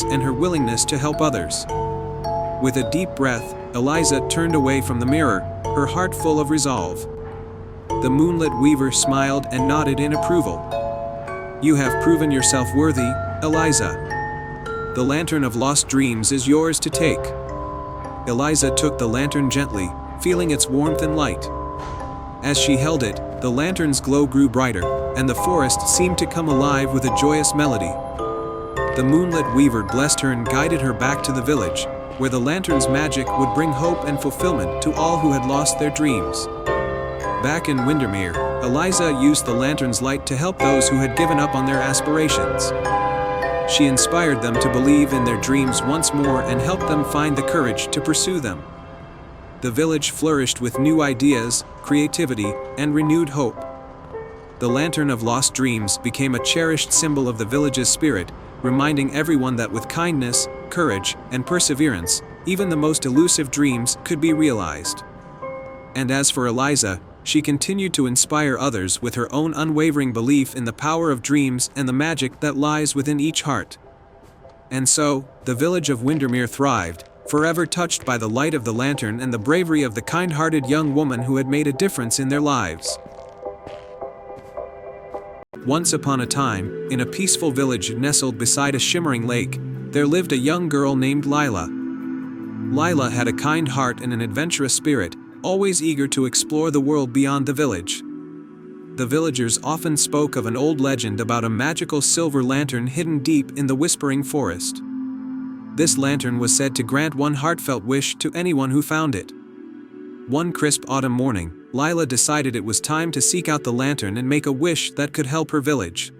and her willingness to help others. With a deep breath, Eliza turned away from the mirror, her heart full of resolve. The moonlit weaver smiled and nodded in approval. "You have proven yourself worthy, Eliza. The lantern of lost dreams is yours to take." Eliza took the lantern gently, feeling its warmth and light. As she held it, the lantern's glow grew brighter, and the forest seemed to come alive with a joyous melody. The moonlit weaver blessed her and guided her back to the village, where the lantern's magic would bring hope and fulfillment to all who had lost their dreams. Back in Windermere, Eliza used the lantern's light to help those who had given up on their aspirations. She inspired them to believe in their dreams once more and helped them find the courage to pursue them. The village flourished with new ideas, creativity, and renewed hope. The Lantern of Lost Dreams became a cherished symbol of the village's spirit, reminding everyone that with kindness, courage, and perseverance, even the most elusive dreams could be realized. And as for Eliza, she continued to inspire others with her own unwavering belief in the power of dreams and the magic that lies within each heart. And so, the village of Windermere thrived, forever touched by the light of the lantern and the bravery of the kind-hearted young woman who had made a difference in their lives. Once upon a time, in a peaceful village nestled beside a shimmering lake, there lived a young girl named Lila. Lila had a kind heart and an adventurous spirit, always eager to explore the world beyond the village. The villagers often spoke of an old legend about a magical silver lantern hidden deep in the Whispering Forest. This lantern was said to grant one heartfelt wish to anyone who found it. One crisp autumn morning, Lila decided it was time to seek out the lantern and make a wish that could help her village.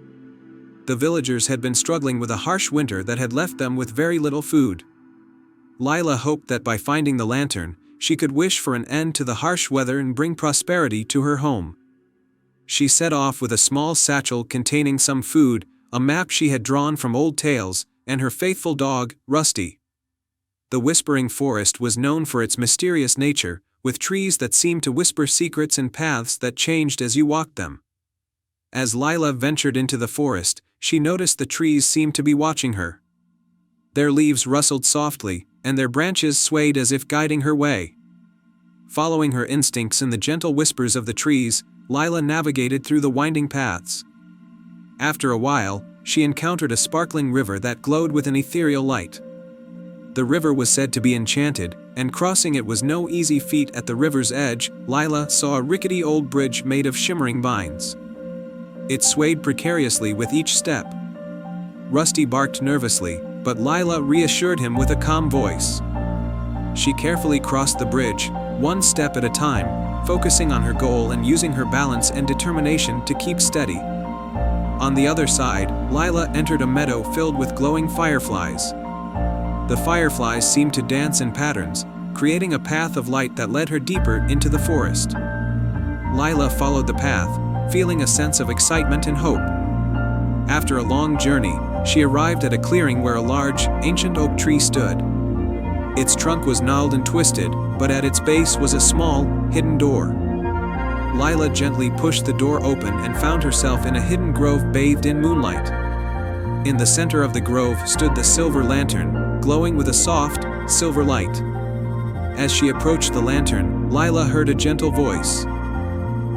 The villagers had been struggling with a harsh winter that had left them with very little food. Lila hoped that by finding the lantern, she could wish for an end to the harsh weather and bring prosperity to her home. She set off with a small satchel containing some food, a map she had drawn from old tales, and her faithful dog, Rusty. The Whispering Forest was known for its mysterious nature, with trees that seemed to whisper secrets and paths that changed as you walked them. As Lila ventured into the forest, she noticed the trees seemed to be watching her. Their leaves rustled softly, and their branches swayed as if guiding her way. Following her instincts and the gentle whispers of the trees, Lila navigated through the winding paths. After a while, she encountered a sparkling river that glowed with an ethereal light. The river was said to be enchanted, and crossing it was no easy feat. At the river's edge, Lila saw a rickety old bridge made of shimmering vines. It swayed precariously with each step. Rusty barked nervously, but Lila reassured him with a calm voice. She carefully crossed the bridge, one step at a time, focusing on her goal and using her balance and determination to keep steady. On the other side, Lila entered a meadow filled with glowing fireflies. The fireflies seemed to dance in patterns, creating a path of light that led her deeper into the forest. Lila followed the path, feeling a sense of excitement and hope. After a long journey, she arrived at a clearing where a large, ancient oak tree stood. Its trunk was gnarled and twisted, but at its base was a small, hidden door. Lila gently pushed the door open and found herself in a hidden grove bathed in moonlight. In the center of the grove stood the silver lantern, glowing with a soft, silver light. As she approached the lantern, Lila heard a gentle voice.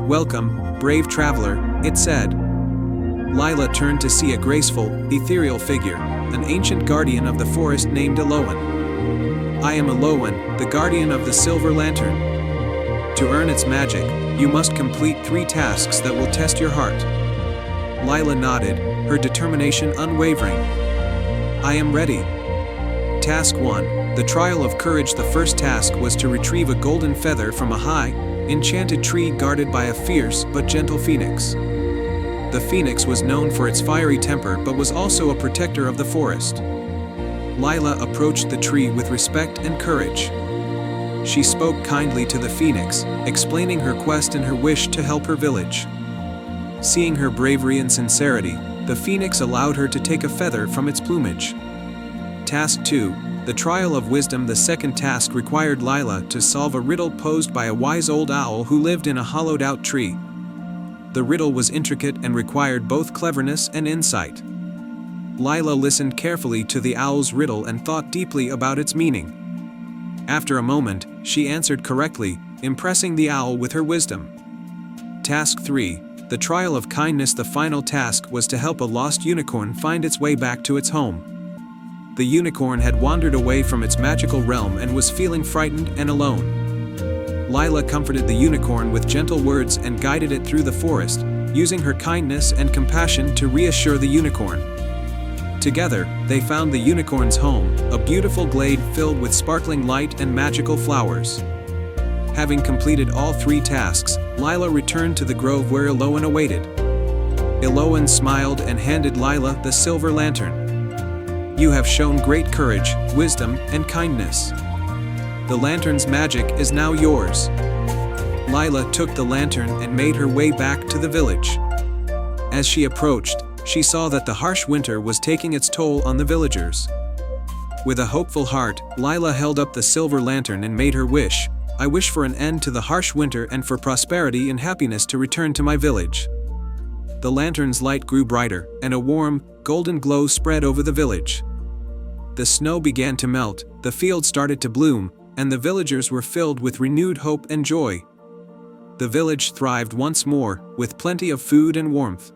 "Welcome, brave traveler," it said. Lila turned to see a graceful, ethereal figure, an ancient guardian of the forest named Aloan. "I am Aloan, the guardian of the silver lantern. To earn its magic, you must complete 3 tasks that will test your heart." Lila nodded, her determination unwavering. "I am ready." Task 1, the Trial of Courage. The first task was to retrieve a golden feather from a high, enchanted tree guarded by a fierce but gentle phoenix. The phoenix was known for its fiery temper but was also a protector of the forest. Lila approached the tree with respect and courage. She spoke kindly to the phoenix, explaining her quest and her wish to help her village. Seeing her bravery and sincerity, the phoenix allowed her to take a feather from its plumage. Task 2, the Trial of Wisdom. The second task required Lila to solve a riddle posed by a wise old owl who lived in a hollowed-out tree. The riddle was intricate and required both cleverness and insight. Lila listened carefully to the owl's riddle and thought deeply about its meaning. After a moment, she answered correctly, impressing the owl with her wisdom. Task 3. The Trial of Kindness. The final task was to help a lost unicorn find its way back to its home. The unicorn had wandered away from its magical realm and was feeling frightened and alone. Lila comforted the unicorn with gentle words and guided it through the forest, using her kindness and compassion to reassure the unicorn. Together, they found the unicorn's home, a beautiful glade filled with sparkling light and magical flowers. Having completed all 3 tasks, Lila returned to the grove where Eloan awaited. Eloan smiled and handed Lila the silver lantern. "You have shown great courage, wisdom, and kindness. The lantern's magic is now yours." Lila took the lantern and made her way back to the village. As she approached, she saw that the harsh winter was taking its toll on the villagers. With a hopeful heart, Lila held up the silver lantern and made her wish. "I wish for an end to the harsh winter and for prosperity and happiness to return to my village." The lantern's light grew brighter, and a warm, golden glow spread over the village. The snow began to melt, the fields started to bloom, and the villagers were filled with renewed hope and joy. The village thrived once more, with plenty of food and warmth.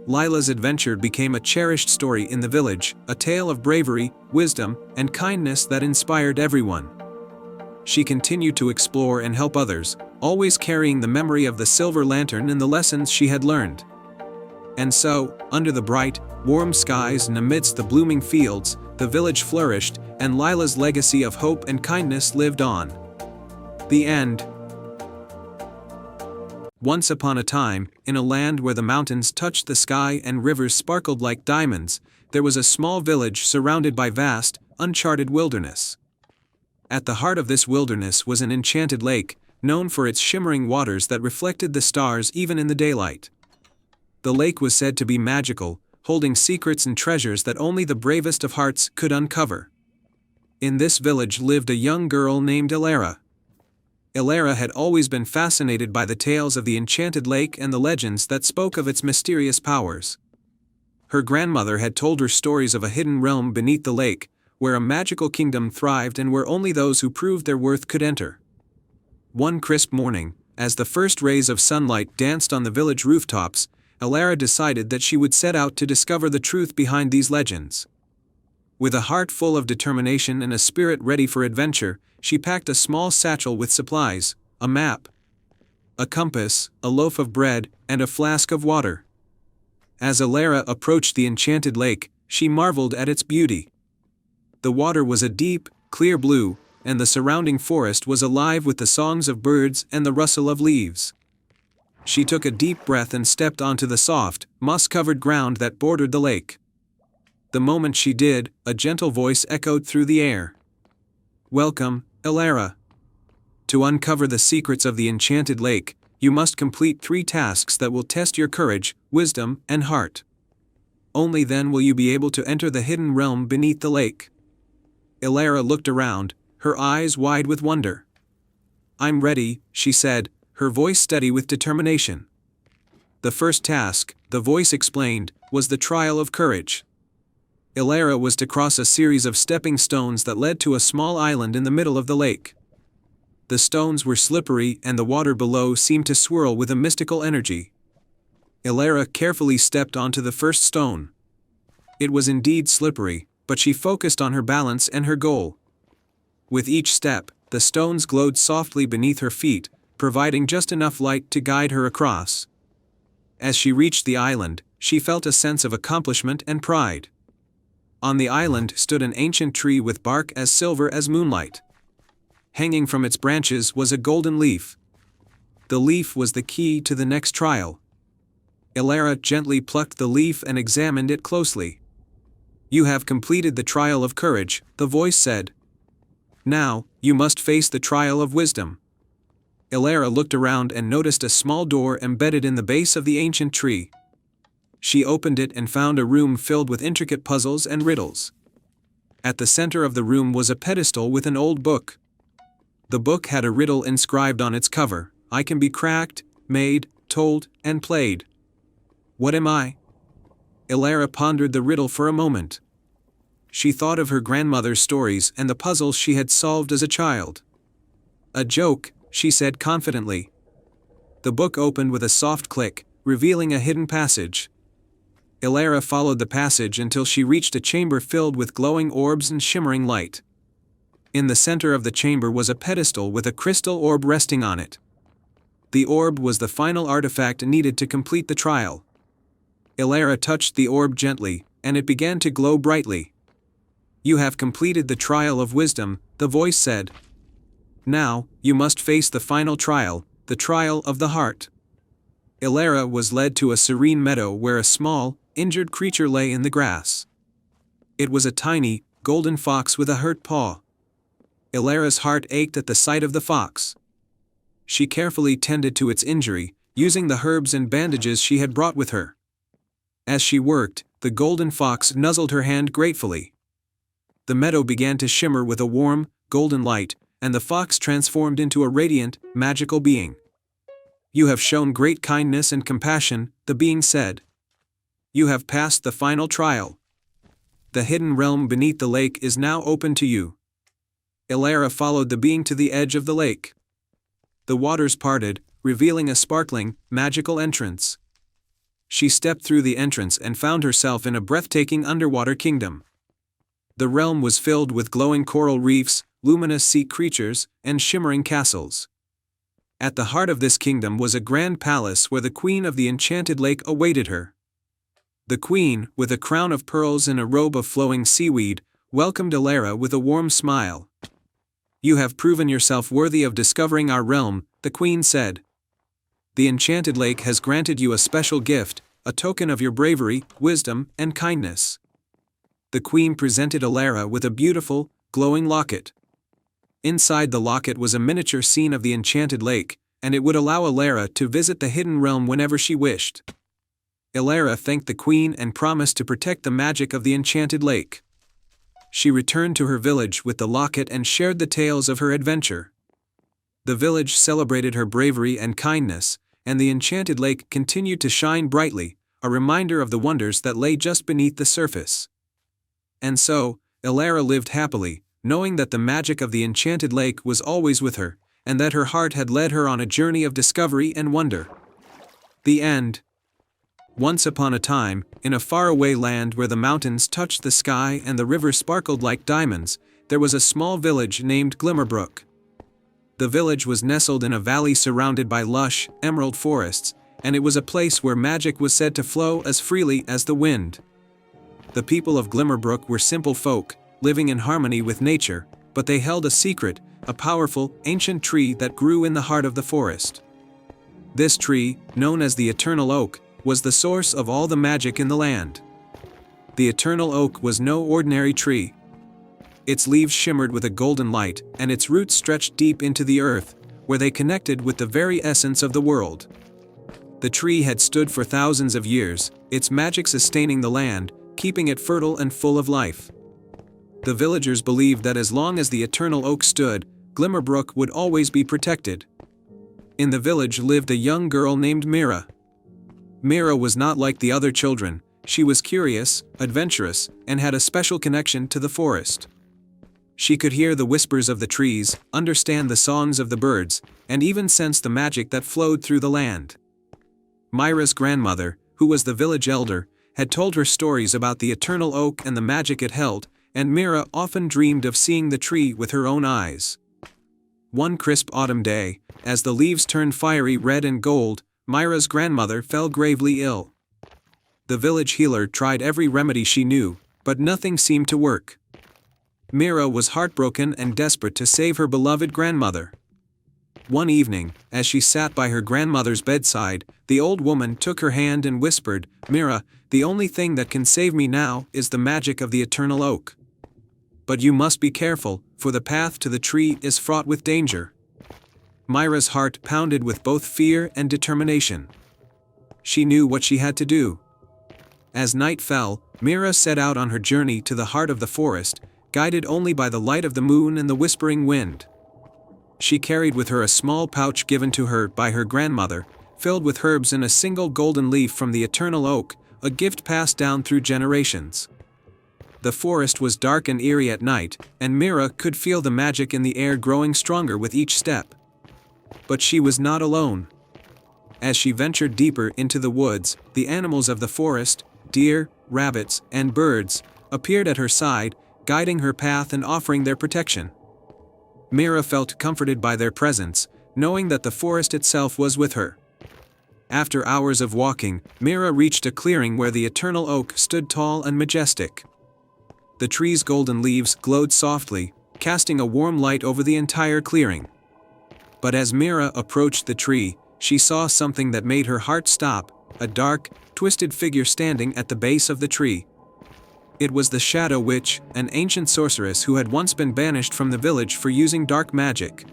Lila's adventure became a cherished story in the village, a tale of bravery, wisdom, and kindness that inspired everyone. She continued to explore and help others, always carrying the memory of the silver lantern and the lessons she had learned. And so, under the bright, warm skies and amidst the blooming fields, the village flourished, and Lila's legacy of hope and kindness lived on. The end. Once upon a time, in a land where the mountains touched the sky and rivers sparkled like diamonds, there was a small village surrounded by vast, uncharted wilderness. At the heart of this wilderness was an enchanted lake, known for its shimmering waters that reflected the stars even in the daylight. The lake was said to be magical, holding secrets and treasures that only the bravest of hearts could uncover. In this village lived a young girl named Elara. Elara had always been fascinated by the tales of the enchanted lake and the legends that spoke of its mysterious powers. Her grandmother had told her stories of a hidden realm beneath the lake, where a magical kingdom thrived and where only those who proved their worth could enter. One crisp morning, as the first rays of sunlight danced on the village rooftops, Elara decided that she would set out to discover the truth behind these legends. With a heart full of determination and a spirit ready for adventure, she packed a small satchel with supplies, a map, a compass, a loaf of bread, and a flask of water. As Elara approached the enchanted lake, she marveled at its beauty. The water was a deep, clear blue, and the surrounding forest was alive with the songs of birds and the rustle of leaves. She took a deep breath and stepped onto the soft, moss-covered ground that bordered the lake. The moment she did, a gentle voice echoed through the air. "Welcome, Elara. To uncover the secrets of the enchanted lake, you must complete 3 tasks that will test your courage, wisdom, and heart. Only then will you be able to enter the hidden realm beneath the lake." Elara looked around, her eyes wide with wonder. "I'm ready," she said, her voice steady with determination. The first task, the voice explained, was the trial of courage. Elara was to cross a series of stepping stones that led to a small island in the middle of the lake. The stones were slippery and the water below seemed to swirl with a mystical energy. Elara carefully stepped onto the first stone. It was indeed slippery, but she focused on her balance and her goal. With each step, the stones glowed softly beneath her feet, providing just enough light to guide her across. As she reached the island, she felt a sense of accomplishment and pride. On the island stood an ancient tree with bark as silver as moonlight. Hanging from its branches was a golden leaf. The leaf was the key to the next trial. Elara gently plucked the leaf and examined it closely. "You have completed the trial of courage," the voice said. "Now, you must face the trial of wisdom." Elara looked around and noticed a small door embedded in the base of the ancient tree. She opened it and found a room filled with intricate puzzles and riddles. At the center of the room was a pedestal with an old book. The book had a riddle inscribed on its cover: "I can be cracked, made, told, and played. What am I?" Ilara pondered the riddle for a moment. She thought of her grandmother's stories and the puzzles she had solved as a child. "A joke," she said confidently. The book opened with a soft click, revealing a hidden passage. Ilara followed the passage until she reached a chamber filled with glowing orbs and shimmering light. In the center of the chamber was a pedestal with a crystal orb resting on it. The orb was the final artifact needed to complete the trial. Ilara touched the orb gently, and it began to glow brightly. "You have completed the trial of wisdom," the voice said. "Now, you must face the final trial, the trial of the heart." Ilara was led to a serene meadow where a small, injured creature lay in the grass. It was a tiny, golden fox with a hurt paw. Ilara's heart ached at the sight of the fox. She carefully tended to its injury, using the herbs and bandages she had brought with her. As she worked, the golden fox nuzzled her hand gratefully. The meadow began to shimmer with a warm, golden light, and the fox transformed into a radiant, magical being. "You have shown great kindness and compassion," the being said. "You have passed the final trial. The hidden realm beneath the lake is now open to you." Ilara followed the being to the edge of the lake. The waters parted, revealing a sparkling, magical entrance. She stepped through the entrance and found herself in a breathtaking underwater kingdom. The realm was filled with glowing coral reefs, luminous sea creatures, and shimmering castles. At the heart of this kingdom was a grand palace where the queen of the enchanted lake awaited her. The queen, with a crown of pearls and a robe of flowing seaweed, welcomed Ilara with a warm smile. "You have proven yourself worthy of discovering our realm," the queen said. "The enchanted lake has granted you a special gift, a token of your bravery, wisdom, and kindness." The queen presented Ilara with a beautiful, glowing locket. Inside the locket was a miniature scene of the enchanted lake, and it would allow Ilara to visit the hidden realm whenever she wished. Ilara thanked the queen and promised to protect the magic of the enchanted lake. She returned to her village with the locket and shared the tales of her adventure. The village celebrated her bravery and kindness, and the enchanted lake continued to shine brightly, a reminder of the wonders that lay just beneath the surface. And so, Ilara lived happily, knowing that the magic of the enchanted lake was always with her, and that her heart had led her on a journey of discovery and wonder. The end. Once upon a time, in a faraway land where the mountains touched the sky and the river sparkled like diamonds, there was a small village named Glimmerbrook. The village was nestled in a valley surrounded by lush, emerald forests, and it was a place where magic was said to flow as freely as the wind. The people of Glimmerbrook were simple folk, living in harmony with nature, but they held a secret, a powerful, ancient tree that grew in the heart of the forest. This tree, known as the Eternal Oak, was the source of all the magic in the land. The Eternal Oak was no ordinary tree. Its leaves shimmered with a golden light, and its roots stretched deep into the earth, where they connected with the very essence of the world. The tree had stood for thousands of years, its magic sustaining the land, keeping it fertile and full of life. The villagers believed that as long as the Eternal Oak stood, Glimmerbrook would always be protected. In the village lived a young girl named Mira. Mira was not like the other children. She was curious, adventurous, and had a special connection to the forest. She could hear the whispers of the trees, understand the songs of the birds, and even sense the magic that flowed through the land. Mira's grandmother, who was the village elder, had told her stories about the Eternal Oak and the magic it held, and Mira often dreamed of seeing the tree with her own eyes. One crisp autumn day, as the leaves turned fiery red and gold, Mira's grandmother fell gravely ill. The village healer tried every remedy she knew, but nothing seemed to work. Mira was heartbroken and desperate to save her beloved grandmother. One evening, as she sat by her grandmother's bedside, the old woman took her hand and whispered, "Mira, the only thing that can save me now is the magic of the Eternal Oak. But you must be careful, for the path to the tree is fraught with danger." Mira's heart pounded with both fear and determination. She knew what she had to do. As night fell, Mira set out on her journey to the heart of the forest, guided only by the light of the moon and the whispering wind. She carried with her a small pouch given to her by her grandmother, filled with herbs and a single golden leaf from the Eternal Oak, a gift passed down through generations. The forest was dark and eerie at night, and Mira could feel the magic in the air growing stronger with each step. But she was not alone. As she ventured deeper into the woods, the animals of the forest, deer, rabbits, and birds, appeared at her side, guiding her path and offering their protection. Mira felt comforted by their presence, knowing that the forest itself was with her. After hours of walking, Mira reached a clearing where the eternal oak stood tall and majestic. The tree's golden leaves glowed softly, casting a warm light over the entire clearing. But as Mira approached the tree, she saw something that made her heart stop, a dark, twisted figure standing at the base of the tree. It was the Shadow Witch, an ancient sorceress who had once been banished from the village for using dark magic.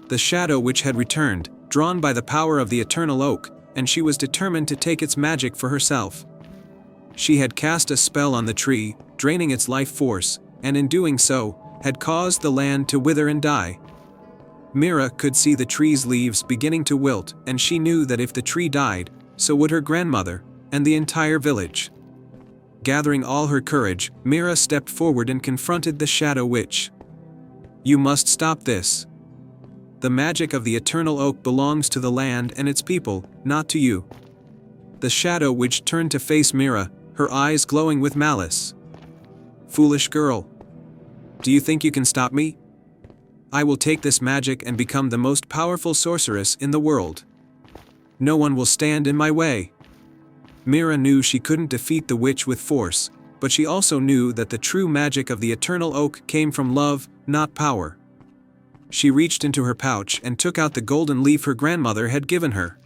The Shadow Witch had returned, drawn by the power of the eternal oak, and she was determined to take its magic for herself. She had cast a spell on the tree, draining its life force, and in doing so, had caused the land to wither and die. Mira could see the tree's leaves beginning to wilt, and she knew that if the tree died, so would her grandmother, and the entire village. Gathering all her courage, Mira stepped forward and confronted the Shadow Witch. "You must stop this. The magic of the eternal oak belongs to the land and its people, not to you." The Shadow Witch turned to face Mira, her eyes glowing with malice. "Foolish girl. Do you think you can stop me? I will take this magic and become the most powerful sorceress in the world. No one will stand in my way." Mira knew she couldn't defeat the witch with force, but she also knew that the true magic of the eternal oak came from love, not power. She reached into her pouch and took out the golden leaf her grandmother had given her.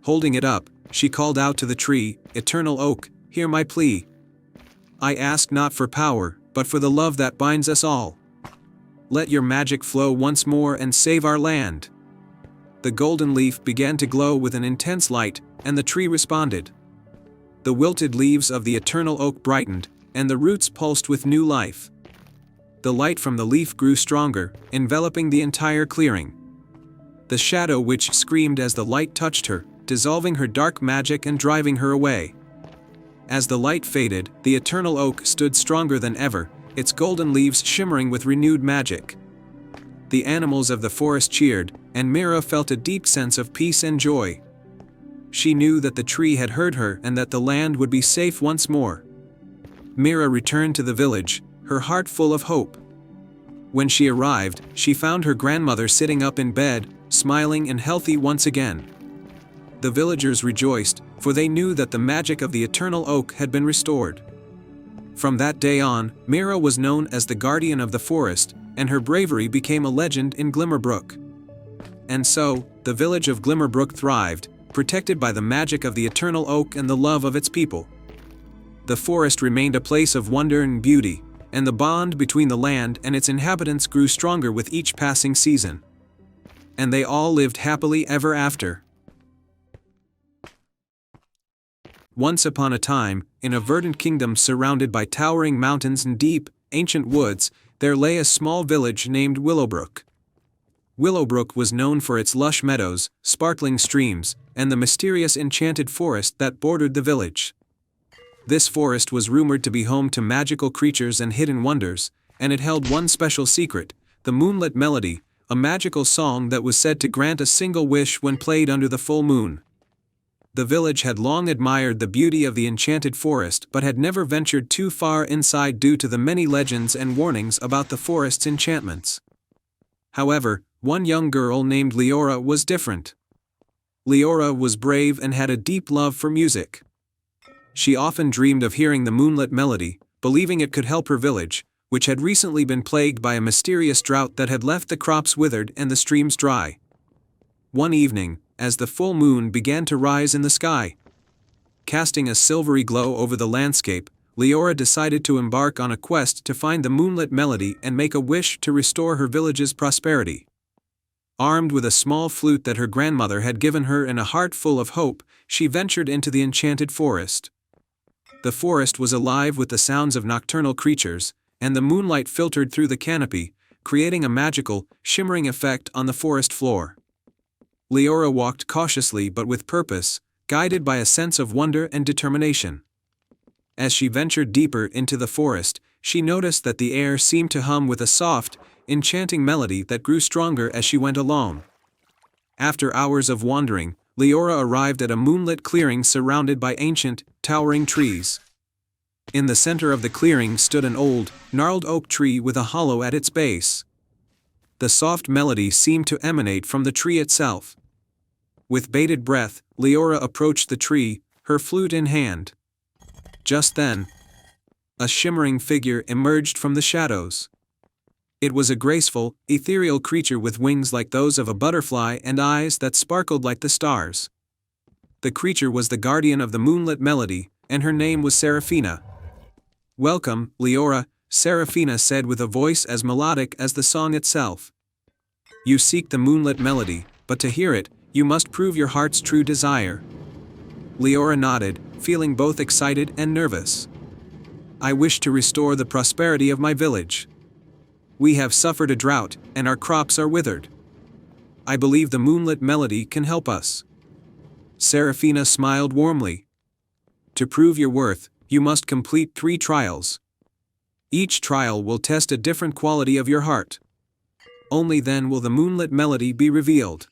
Holding it up, she called out to the tree, "Eternal oak, hear my plea. I ask not for power, but for the love that binds us all. Let your magic flow once more and save our land." The golden leaf began to glow with an intense light, and the tree responded. The wilted leaves of the eternal oak brightened, and the roots pulsed with new life. The light from the leaf grew stronger, enveloping the entire clearing. The Shadow Witch screamed as the light touched her, dissolving her dark magic and driving her away. As the light faded, the eternal oak stood stronger than ever, its golden leaves shimmering with renewed magic. The animals of the forest cheered, and Mira felt a deep sense of peace and joy. She knew that the tree had heard her and that the land would be safe once more. Mira returned to the village, her heart full of hope. When she arrived, she found her grandmother sitting up in bed, smiling and healthy once again. The villagers rejoiced, for they knew that the magic of the eternal oak had been restored. From that day on, Mira was known as the guardian of the forest, and her bravery became a legend in Glimmerbrook. And so, the village of Glimmerbrook thrived, protected by the magic of the eternal oak and the love of its people. The forest remained a place of wonder and beauty, and the bond between the land and its inhabitants grew stronger with each passing season. And they all lived happily ever after. Once upon a time, in a verdant kingdom surrounded by towering mountains and deep, ancient woods, there lay a small village named Willowbrook. Willowbrook was known for its lush meadows, sparkling streams, and the mysterious enchanted forest that bordered the village. This forest was rumored to be home to magical creatures and hidden wonders, and it held one special secret, the Moonlit Melody, a magical song that was said to grant a single wish when played under the full moon. The village had long admired the beauty of the enchanted forest but had never ventured too far inside due to the many legends and warnings about the forest's enchantments. However, one young girl named Leora was different. Leora was brave and had a deep love for music. She often dreamed of hearing the Moonlit Melody, believing it could help her village, which had recently been plagued by a mysterious drought that had left the crops withered and the streams dry. One evening, as the full moon began to rise in the sky, casting a silvery glow over the landscape, Leora decided to embark on a quest to find the Moonlit Melody and make a wish to restore her village's prosperity. Armed with a small flute that her grandmother had given her and a heart full of hope, she ventured into the enchanted forest. The forest was alive with the sounds of nocturnal creatures, and the moonlight filtered through the canopy, creating a magical, shimmering effect on the forest floor. Leora walked cautiously but with purpose, guided by a sense of wonder and determination. As she ventured deeper into the forest, she noticed that the air seemed to hum with a soft, enchanting melody that grew stronger as she went along. After hours of wandering, Leora arrived at a moonlit clearing surrounded by ancient, towering trees. In the center of the clearing stood an old, gnarled oak tree with a hollow at its base. The soft melody seemed to emanate from the tree itself. With bated breath, Leora approached the tree, her flute in hand. Just then, a shimmering figure emerged from the shadows. It was a graceful, ethereal creature with wings like those of a butterfly and eyes that sparkled like the stars. The creature was the guardian of the moonlit melody, and her name was Seraphina. "Welcome, Leora," Seraphina said with a voice as melodic as the song itself. "You seek the moonlit melody, but to hear it, you must prove your heart's true desire." Leora nodded, feeling both excited and nervous. "I wish to restore the prosperity of my village. We have suffered a drought, and our crops are withered. I believe the moonlit melody can help us." Seraphina smiled warmly. "To prove your worth, you must complete 3 trials. Each trial will test a different quality of your heart. Only then will the moonlit melody be revealed."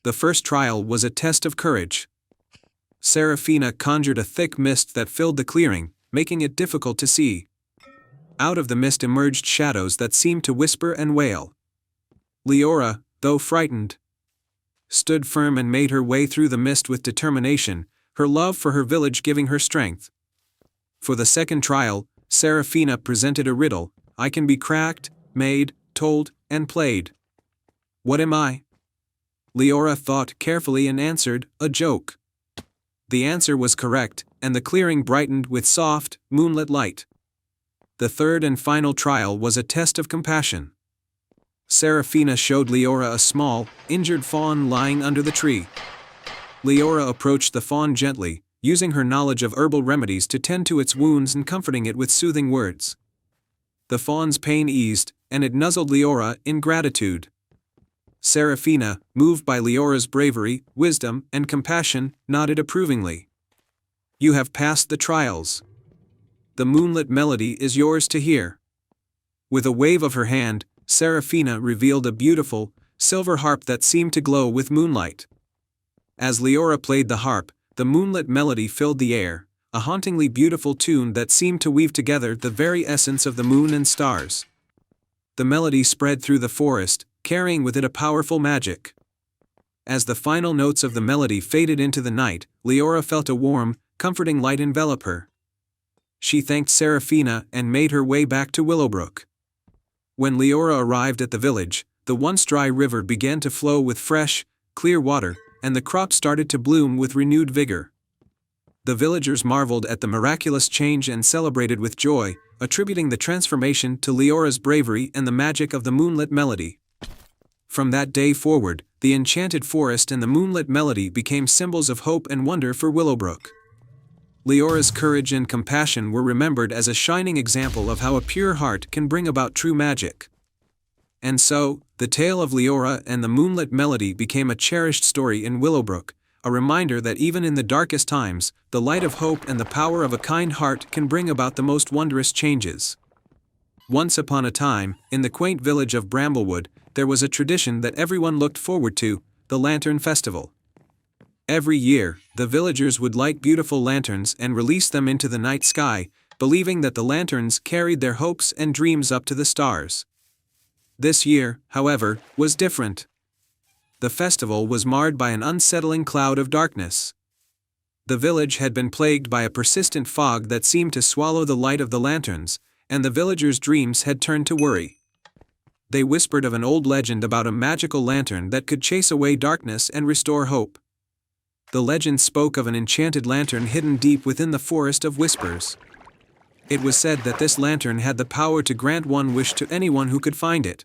The first trial was a test of courage. Seraphina conjured a thick mist that filled the clearing, making it difficult to see. Out of the mist emerged shadows that seemed to whisper and wail. Leora, though frightened, stood firm and made her way through the mist with determination, her love for her village giving her strength. For the second trial, Seraphina presented a riddle: "I can be cracked, made, told, and played. What am I?" Leora thought carefully and answered, "A joke." The answer was correct, and the clearing brightened with soft, moonlit light. The third and final trial was a test of compassion. Seraphina showed Leora a small, injured fawn lying under the tree. Leora approached the fawn gently, using her knowledge of herbal remedies to tend to its wounds and comforting it with soothing words. The fawn's pain eased, and it nuzzled Leora in gratitude. Seraphina, moved by Leora's bravery, wisdom, and compassion, nodded approvingly. "You have passed the trials. The moonlit melody is yours to hear." With a wave of her hand, Seraphina revealed a beautiful, silver harp that seemed to glow with moonlight. As Leora played the harp, the moonlit melody filled the air, a hauntingly beautiful tune that seemed to weave together the very essence of the moon and stars. The melody spread through the forest, carrying with it a powerful magic. As the final notes of the melody faded into the night, Leora felt a warm, comforting light envelop her. She thanked Seraphina and made her way back to Willowbrook. When Leora arrived at the village, the once dry river began to flow with fresh, clear water, and the crops started to bloom with renewed vigor. The villagers marveled at the miraculous change and celebrated with joy, attributing the transformation to Leora's bravery and the magic of the moonlit melody. From that day forward, the enchanted forest and the moonlit melody became symbols of hope and wonder for Willowbrook. Leora's courage and compassion were remembered as a shining example of how a pure heart can bring about true magic. And so, the tale of Leora and the moonlit melody became a cherished story in Willowbrook, a reminder that even in the darkest times, the light of hope and the power of a kind heart can bring about the most wondrous changes. Once upon a time, in the quaint village of Bramblewood, there was a tradition that everyone looked forward to: the Lantern Festival. Every year, the villagers would light beautiful lanterns and release them into the night sky, believing that the lanterns carried their hopes and dreams up to the stars. This year, however, was different. The festival was marred by an unsettling cloud of darkness. The village had been plagued by a persistent fog that seemed to swallow the light of the lanterns, and the villagers' dreams had turned to worry. They whispered of an old legend about a magical lantern that could chase away darkness and restore hope. The legend spoke of an enchanted lantern hidden deep within the Forest of Whispers. It was said that this lantern had the power to grant one wish to anyone who could find it.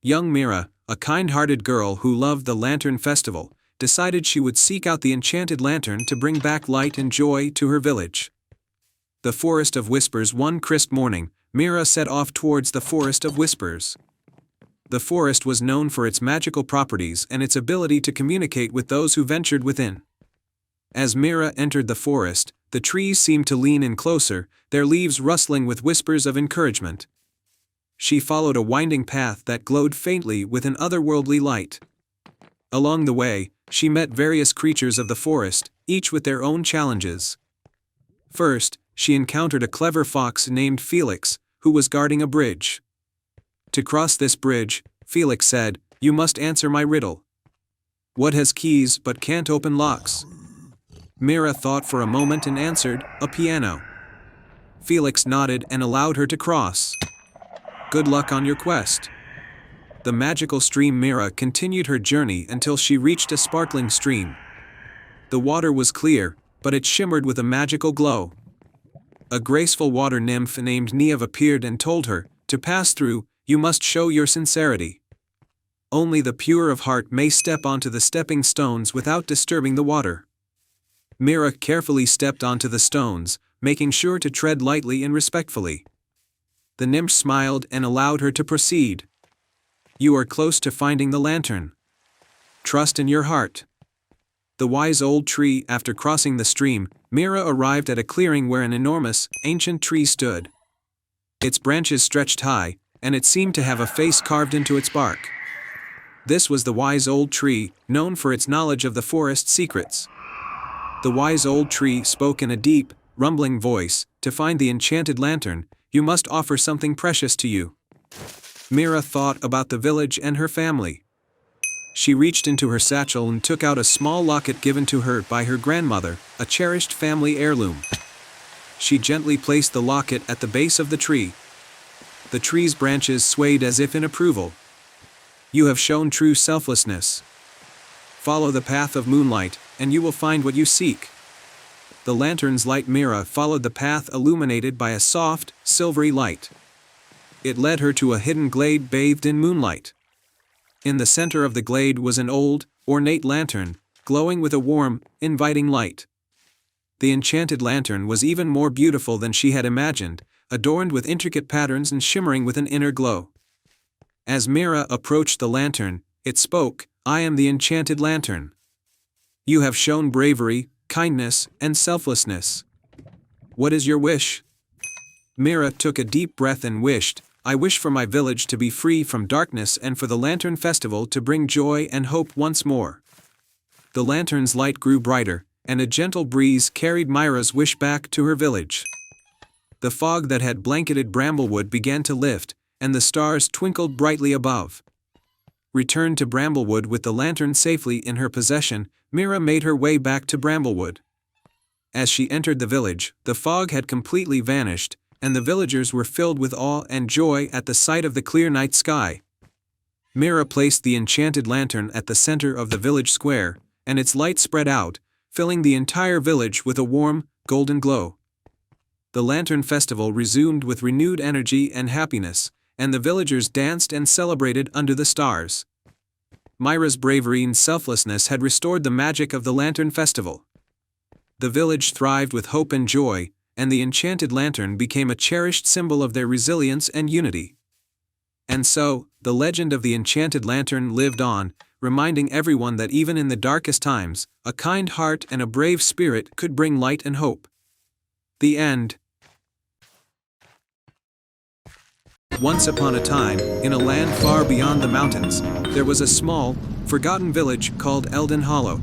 Young Mira, a kind-hearted girl who loved the Lantern Festival, decided she would seek out the enchanted lantern to bring back light and joy to her village. The Forest of Whispers. One crisp morning, Mira set off towards the Forest of Whispers. The forest was known for its magical properties and its ability to communicate with those who ventured within. As Mira entered the forest, the trees seemed to lean in closer, their leaves rustling with whispers of encouragement. She followed a winding path that glowed faintly with an otherworldly light. Along the way, she met various creatures of the forest, each with their own challenges. First, she encountered a clever fox named Felix, who was guarding a bridge. To cross this bridge, Felix said, "You must answer my riddle. What has keys but can't open locks?" Mira thought for a moment and answered, "A piano." Felix nodded and allowed her to cross. "Good luck on your quest." The magical stream Mira continued her journey until she reached a sparkling stream. The water was clear, but it shimmered with a magical glow. A graceful water nymph named Niamh appeared and told her, "To pass through, you must show your sincerity. Only the pure of heart may step onto the stepping stones without disturbing the water." Mira carefully stepped onto the stones, making sure to tread lightly and respectfully. The nymph smiled and allowed her to proceed. "You are close to finding the lantern. Trust in your heart." The wise old tree. After crossing the stream, Mira arrived at a clearing where an enormous, ancient tree stood. Its branches stretched high, and it seemed to have a face carved into its bark. This was the wise old tree, known for its knowledge of the forest's secrets. The wise old tree spoke in a deep, rumbling voice, "To find the enchanted lantern, you must offer something precious to you." Mira thought about the village and her family. She reached into her satchel and took out a small locket given to her by her grandmother, a cherished family heirloom. She gently placed the locket at the base of the tree. The tree's branches swayed as if in approval. "You have shown true selflessness. Follow the path of moonlight, and you will find what you seek." The lantern's light Mira followed the path illuminated by a soft, silvery light. It led her to a hidden glade bathed in moonlight. In the center of the glade was an old, ornate lantern, glowing with a warm, inviting light. The enchanted lantern was even more beautiful than she had imagined, adorned with intricate patterns and shimmering with an inner glow. As Mira approached the lantern, it spoke, "I am the enchanted lantern. You have shown bravery, kindness, and selflessness. What is your wish?" Mira took a deep breath and wished, "I wish for my village to be free from darkness and for the Lantern Festival to bring joy and hope once more." The lantern's light grew brighter, and a gentle breeze carried Mira's wish back to her village. The fog that had blanketed Bramblewood began to lift, and the stars twinkled brightly above. Returned to Bramblewood with the lantern safely in her possession, Mira made her way back to Bramblewood. As she entered the village, the fog had completely vanished, and the villagers were filled with awe and joy at the sight of the clear night sky. Mira placed the enchanted lantern at the center of the village square, and its light spread out, filling the entire village with a warm, golden glow. The Lantern Festival resumed with renewed energy and happiness, and the villagers danced and celebrated under the stars. Mira's bravery and selflessness had restored the magic of the Lantern Festival. The village thrived with hope and joy, and the enchanted lantern became a cherished symbol of their resilience and unity. And so, the legend of the enchanted lantern lived on, reminding everyone that even in the darkest times, a kind heart and a brave spirit could bring light and hope. The end. Once upon a time, in a land far beyond the mountains, there was a small, forgotten village called Eldon Hollow.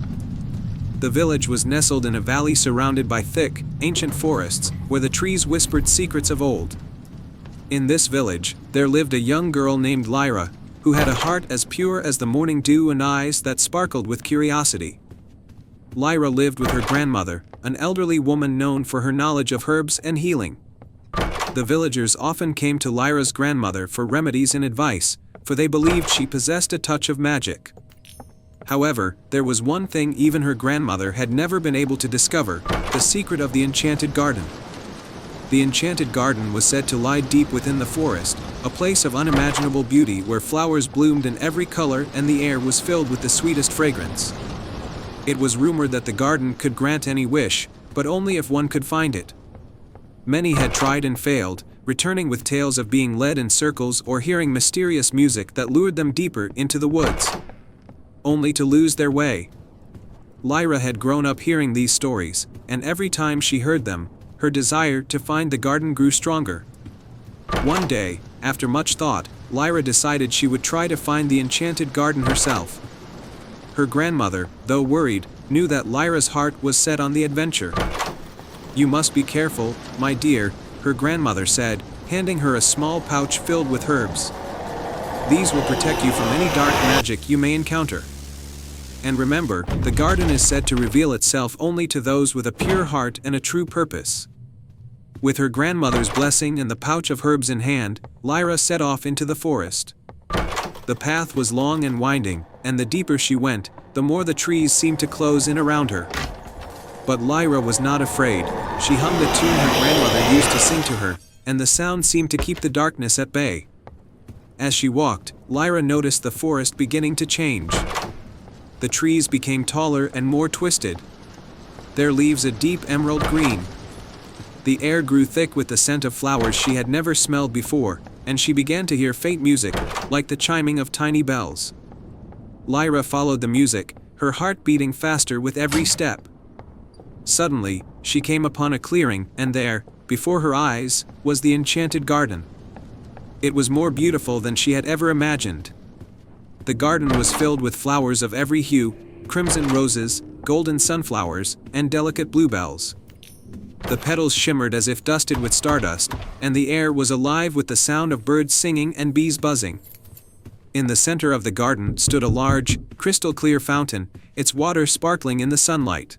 The village was nestled in a valley surrounded by thick, ancient forests, where the trees whispered secrets of old. In this village, there lived a young girl named Lyra, who had a heart as pure as the morning dew and eyes that sparkled with curiosity. Lyra lived with her grandmother, an elderly woman known for her knowledge of herbs and healing. The villagers often came to Lyra's grandmother for remedies and advice, for they believed she possessed a touch of magic. However, there was one thing even her grandmother had never been able to discover: the secret of the enchanted garden. The enchanted garden was said to lie deep within the forest, a place of unimaginable beauty where flowers bloomed in every color and the air was filled with the sweetest fragrance. It was rumored that the garden could grant any wish, but only if one could find it. Many had tried and failed, returning with tales of being led in circles or hearing mysterious music that lured them deeper into the woods, only to lose their way. Lyra had grown up hearing these stories, and every time she heard them, her desire to find the garden grew stronger. One day, after much thought, Lyra decided she would try to find the enchanted garden herself. Her grandmother, though worried, knew that Lyra's heart was set on the adventure. "You must be careful, my dear," her grandmother said, handing her a small pouch filled with herbs. "These will protect you from any dark magic you may encounter. And remember, the garden is said to reveal itself only to those with a pure heart and a true purpose." With her grandmother's blessing and the pouch of herbs in hand, Lyra set off into the forest. The path was long and winding, and the deeper she went, the more the trees seemed to close in around her. But Lyra was not afraid. She hummed a tune her grandmother used to sing to her, and the sound seemed to keep the darkness at bay. As she walked, Lyra noticed the forest beginning to change. The trees became taller and more twisted, their leaves a deep emerald green. The air grew thick with the scent of flowers she had never smelled before, and she began to hear faint music, like the chiming of tiny bells. Lyra followed the music, her heart beating faster with every step. Suddenly, she came upon a clearing, and there, before her eyes, was the enchanted garden. It was more beautiful than she had ever imagined. The garden was filled with flowers of every hue, crimson roses, golden sunflowers, and delicate bluebells. The petals shimmered as if dusted with stardust, and the air was alive with the sound of birds singing and bees buzzing. In the center of the garden stood a large, crystal-clear fountain, its water sparkling in the sunlight.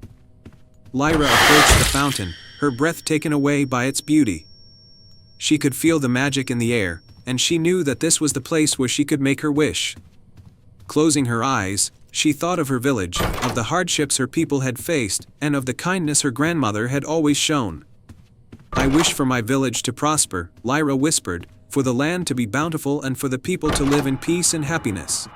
Lyra approached the fountain, her breath taken away by its beauty. She could feel the magic in the air, and she knew that this was the place where she could make her wish. Closing her eyes, she thought of her village, of the hardships her people had faced, and of the kindness her grandmother had always shown. "I wish for my village to prosper," Lyra whispered, "for the land to be bountiful and for the people to live in peace and happiness."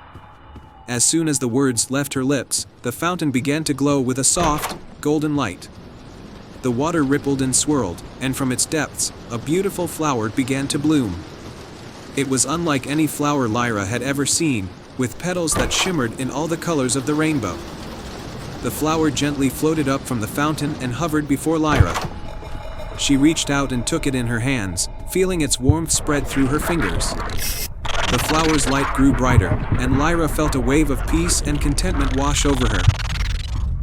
As soon as the words left her lips, the fountain began to glow with a soft, golden light. The water rippled and swirled, and from its depths, a beautiful flower began to bloom. It was unlike any flower Lyra had ever seen, with petals that shimmered in all the colors of the rainbow. The flower gently floated up from the fountain and hovered before Lyra. She reached out and took it in her hands, feeling its warmth spread through her fingers. The flower's light grew brighter, and Lyra felt a wave of peace and contentment wash over her.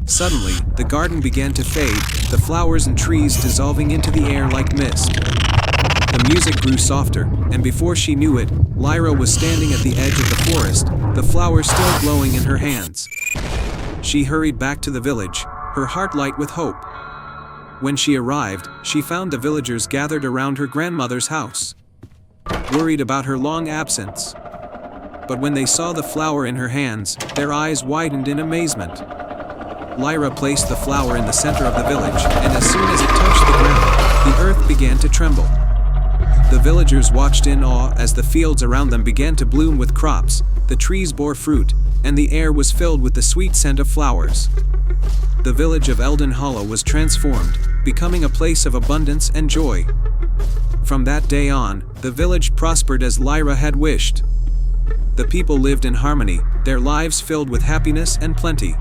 Suddenly, the garden began to fade, the flowers and trees dissolving into the air like mist. The music grew softer, and before she knew it, Lyra was standing at the edge of the forest, the flower still glowing in her hands. She hurried back to the village, her heart light with hope. When she arrived, she found the villagers gathered around her grandmother's house, worried about her long absence. But when they saw the flower in her hands, their eyes widened in amazement. Lyra placed the flower in the center of the village, and as soon as it touched the ground, the earth began to tremble. The villagers watched in awe as the fields around them began to bloom with crops, the trees bore fruit, and the air was filled with the sweet scent of flowers. The village of Eldon Hollow was transformed, becoming a place of abundance and joy. From that day on, the village prospered as Lyra had wished. The people lived in harmony, their lives filled with happiness and plenty.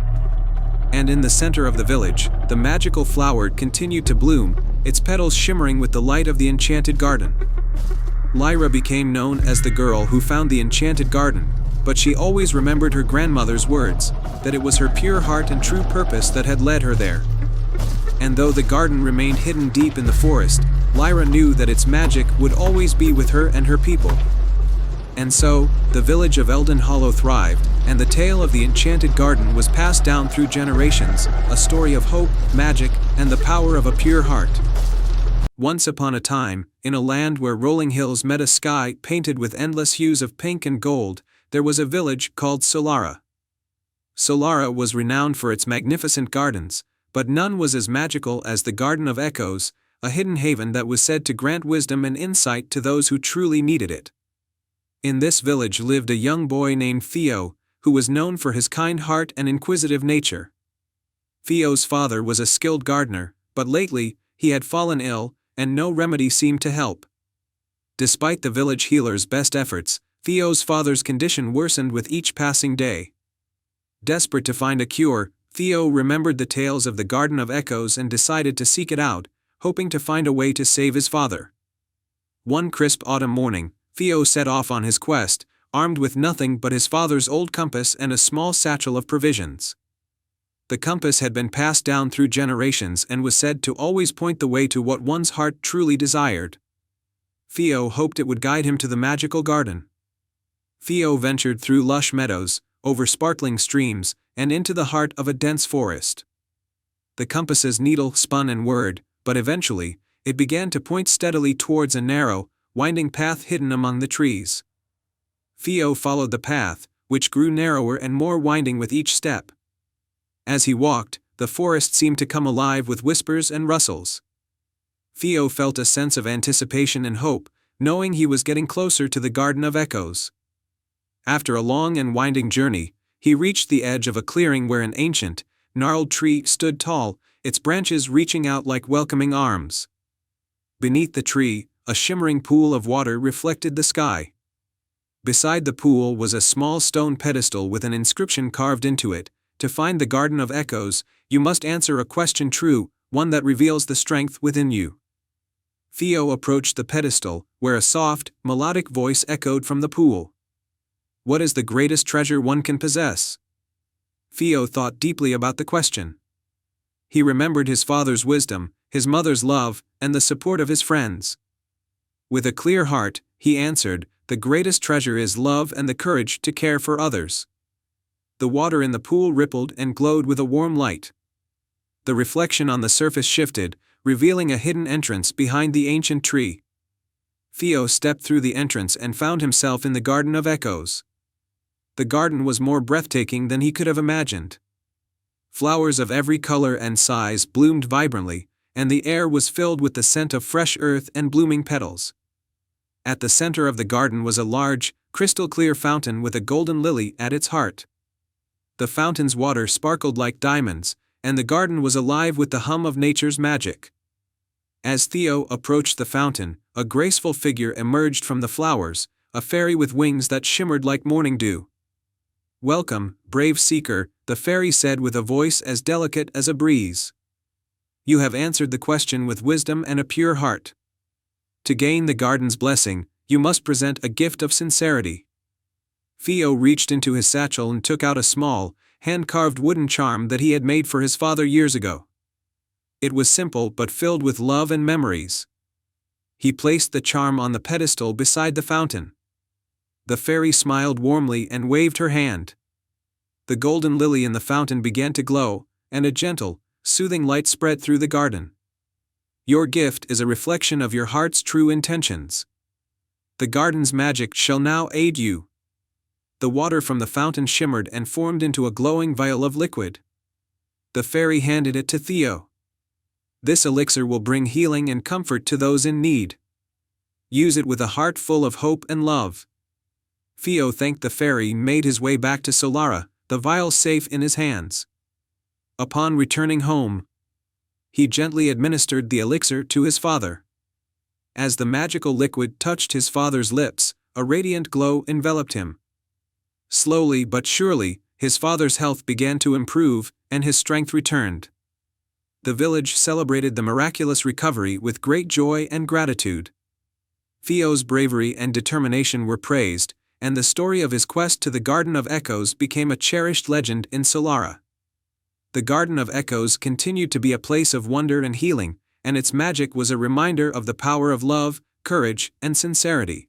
And in the center of the village, the magical flower continued to bloom, its petals shimmering with the light of the enchanted garden. Lyra became known as the girl who found the enchanted garden, but she always remembered her grandmother's words, that it was her pure heart and true purpose that had led her there. And though the garden remained hidden deep in the forest, Lyra knew that its magic would always be with her and her people. And so, the village of Eldon Hollow thrived, and the tale of the enchanted garden was passed down through generations, a story of hope, magic, and the power of a pure heart. Once upon a time, in a land where rolling hills met a sky painted with endless hues of pink and gold, there was a village called Solara. Solara was renowned for its magnificent gardens, but none was as magical as the Garden of Echoes, a hidden haven that was said to grant wisdom and insight to those who truly needed it. In this village lived a young boy named Theo, who was known for his kind heart and inquisitive nature. Theo's father was a skilled gardener, but lately, he had fallen ill, and no remedy seemed to help. Despite the village healer's best efforts, Theo's father's condition worsened with each passing day. Desperate to find a cure, Theo remembered the tales of the Garden of Echoes and decided to seek it out, hoping to find a way to save his father. One crisp autumn morning, Theo set off on his quest, armed with nothing but his father's old compass and a small satchel of provisions. The compass had been passed down through generations and was said to always point the way to what one's heart truly desired. Theo hoped it would guide him to the magical garden. Theo ventured through lush meadows, over sparkling streams, and into the heart of a dense forest. The compass's needle spun and whirred, but eventually, it began to point steadily towards a narrow, winding path hidden among the trees. Theo followed the path, which grew narrower and more winding with each step. As he walked, the forest seemed to come alive with whispers and rustles. Theo felt a sense of anticipation and hope, knowing he was getting closer to the Garden of Echoes. After a long and winding journey, he reached the edge of a clearing where an ancient, gnarled tree stood tall, its branches reaching out like welcoming arms. Beneath the tree, a shimmering pool of water reflected the sky. Beside the pool was a small stone pedestal with an inscription carved into it: "To find the Garden of Echoes, you must answer a question true, one that reveals the strength within you." Theo approached the pedestal, where a soft, melodic voice echoed from the pool. "What is the greatest treasure one can possess?" Theo thought deeply about the question. He remembered his father's wisdom, his mother's love, and the support of his friends. With a clear heart, he answered, "The greatest treasure is love and the courage to care for others." The water in the pool rippled and glowed with a warm light. The reflection on the surface shifted, revealing a hidden entrance behind the ancient tree. Theo stepped through the entrance and found himself in the Garden of Echoes. The garden was more breathtaking than he could have imagined. Flowers of every color and size bloomed vibrantly, and the air was filled with the scent of fresh earth and blooming petals. At the center of the garden was a large, crystal-clear fountain with a golden lily at its heart. The fountain's water sparkled like diamonds, and the garden was alive with the hum of nature's magic. As Theo approached the fountain, a graceful figure emerged from the flowers, a fairy with wings that shimmered like morning dew. "Welcome, brave seeker," the fairy said with a voice as delicate as a breeze. "You have answered the question with wisdom and a pure heart. To gain the garden's blessing, you must present a gift of sincerity." Theo reached into his satchel and took out a small, hand-carved wooden charm that he had made for his father years ago. It was simple but filled with love and memories. He placed the charm on the pedestal beside the fountain. The fairy smiled warmly and waved her hand. The golden lily in the fountain began to glow, and a gentle, soothing light spread through the garden. "Your gift is a reflection of your heart's true intentions. The garden's magic shall now aid you." The water from the fountain shimmered and formed into a glowing vial of liquid. The fairy handed it to Theo. "This elixir will bring healing and comfort to those in need. Use it with a heart full of hope and love." Theo thanked the fairy and made his way back to Solara, the vial safe in his hands. Upon returning home, he gently administered the elixir to his father. As the magical liquid touched his father's lips, a radiant glow enveloped him. Slowly but surely, his father's health began to improve, and his strength returned. The village celebrated the miraculous recovery with great joy and gratitude. Theo's bravery and determination were praised, and the story of his quest to the Garden of Echoes became a cherished legend in Solara. The Garden of Echoes continued to be a place of wonder and healing, and its magic was a reminder of the power of love, courage, and sincerity.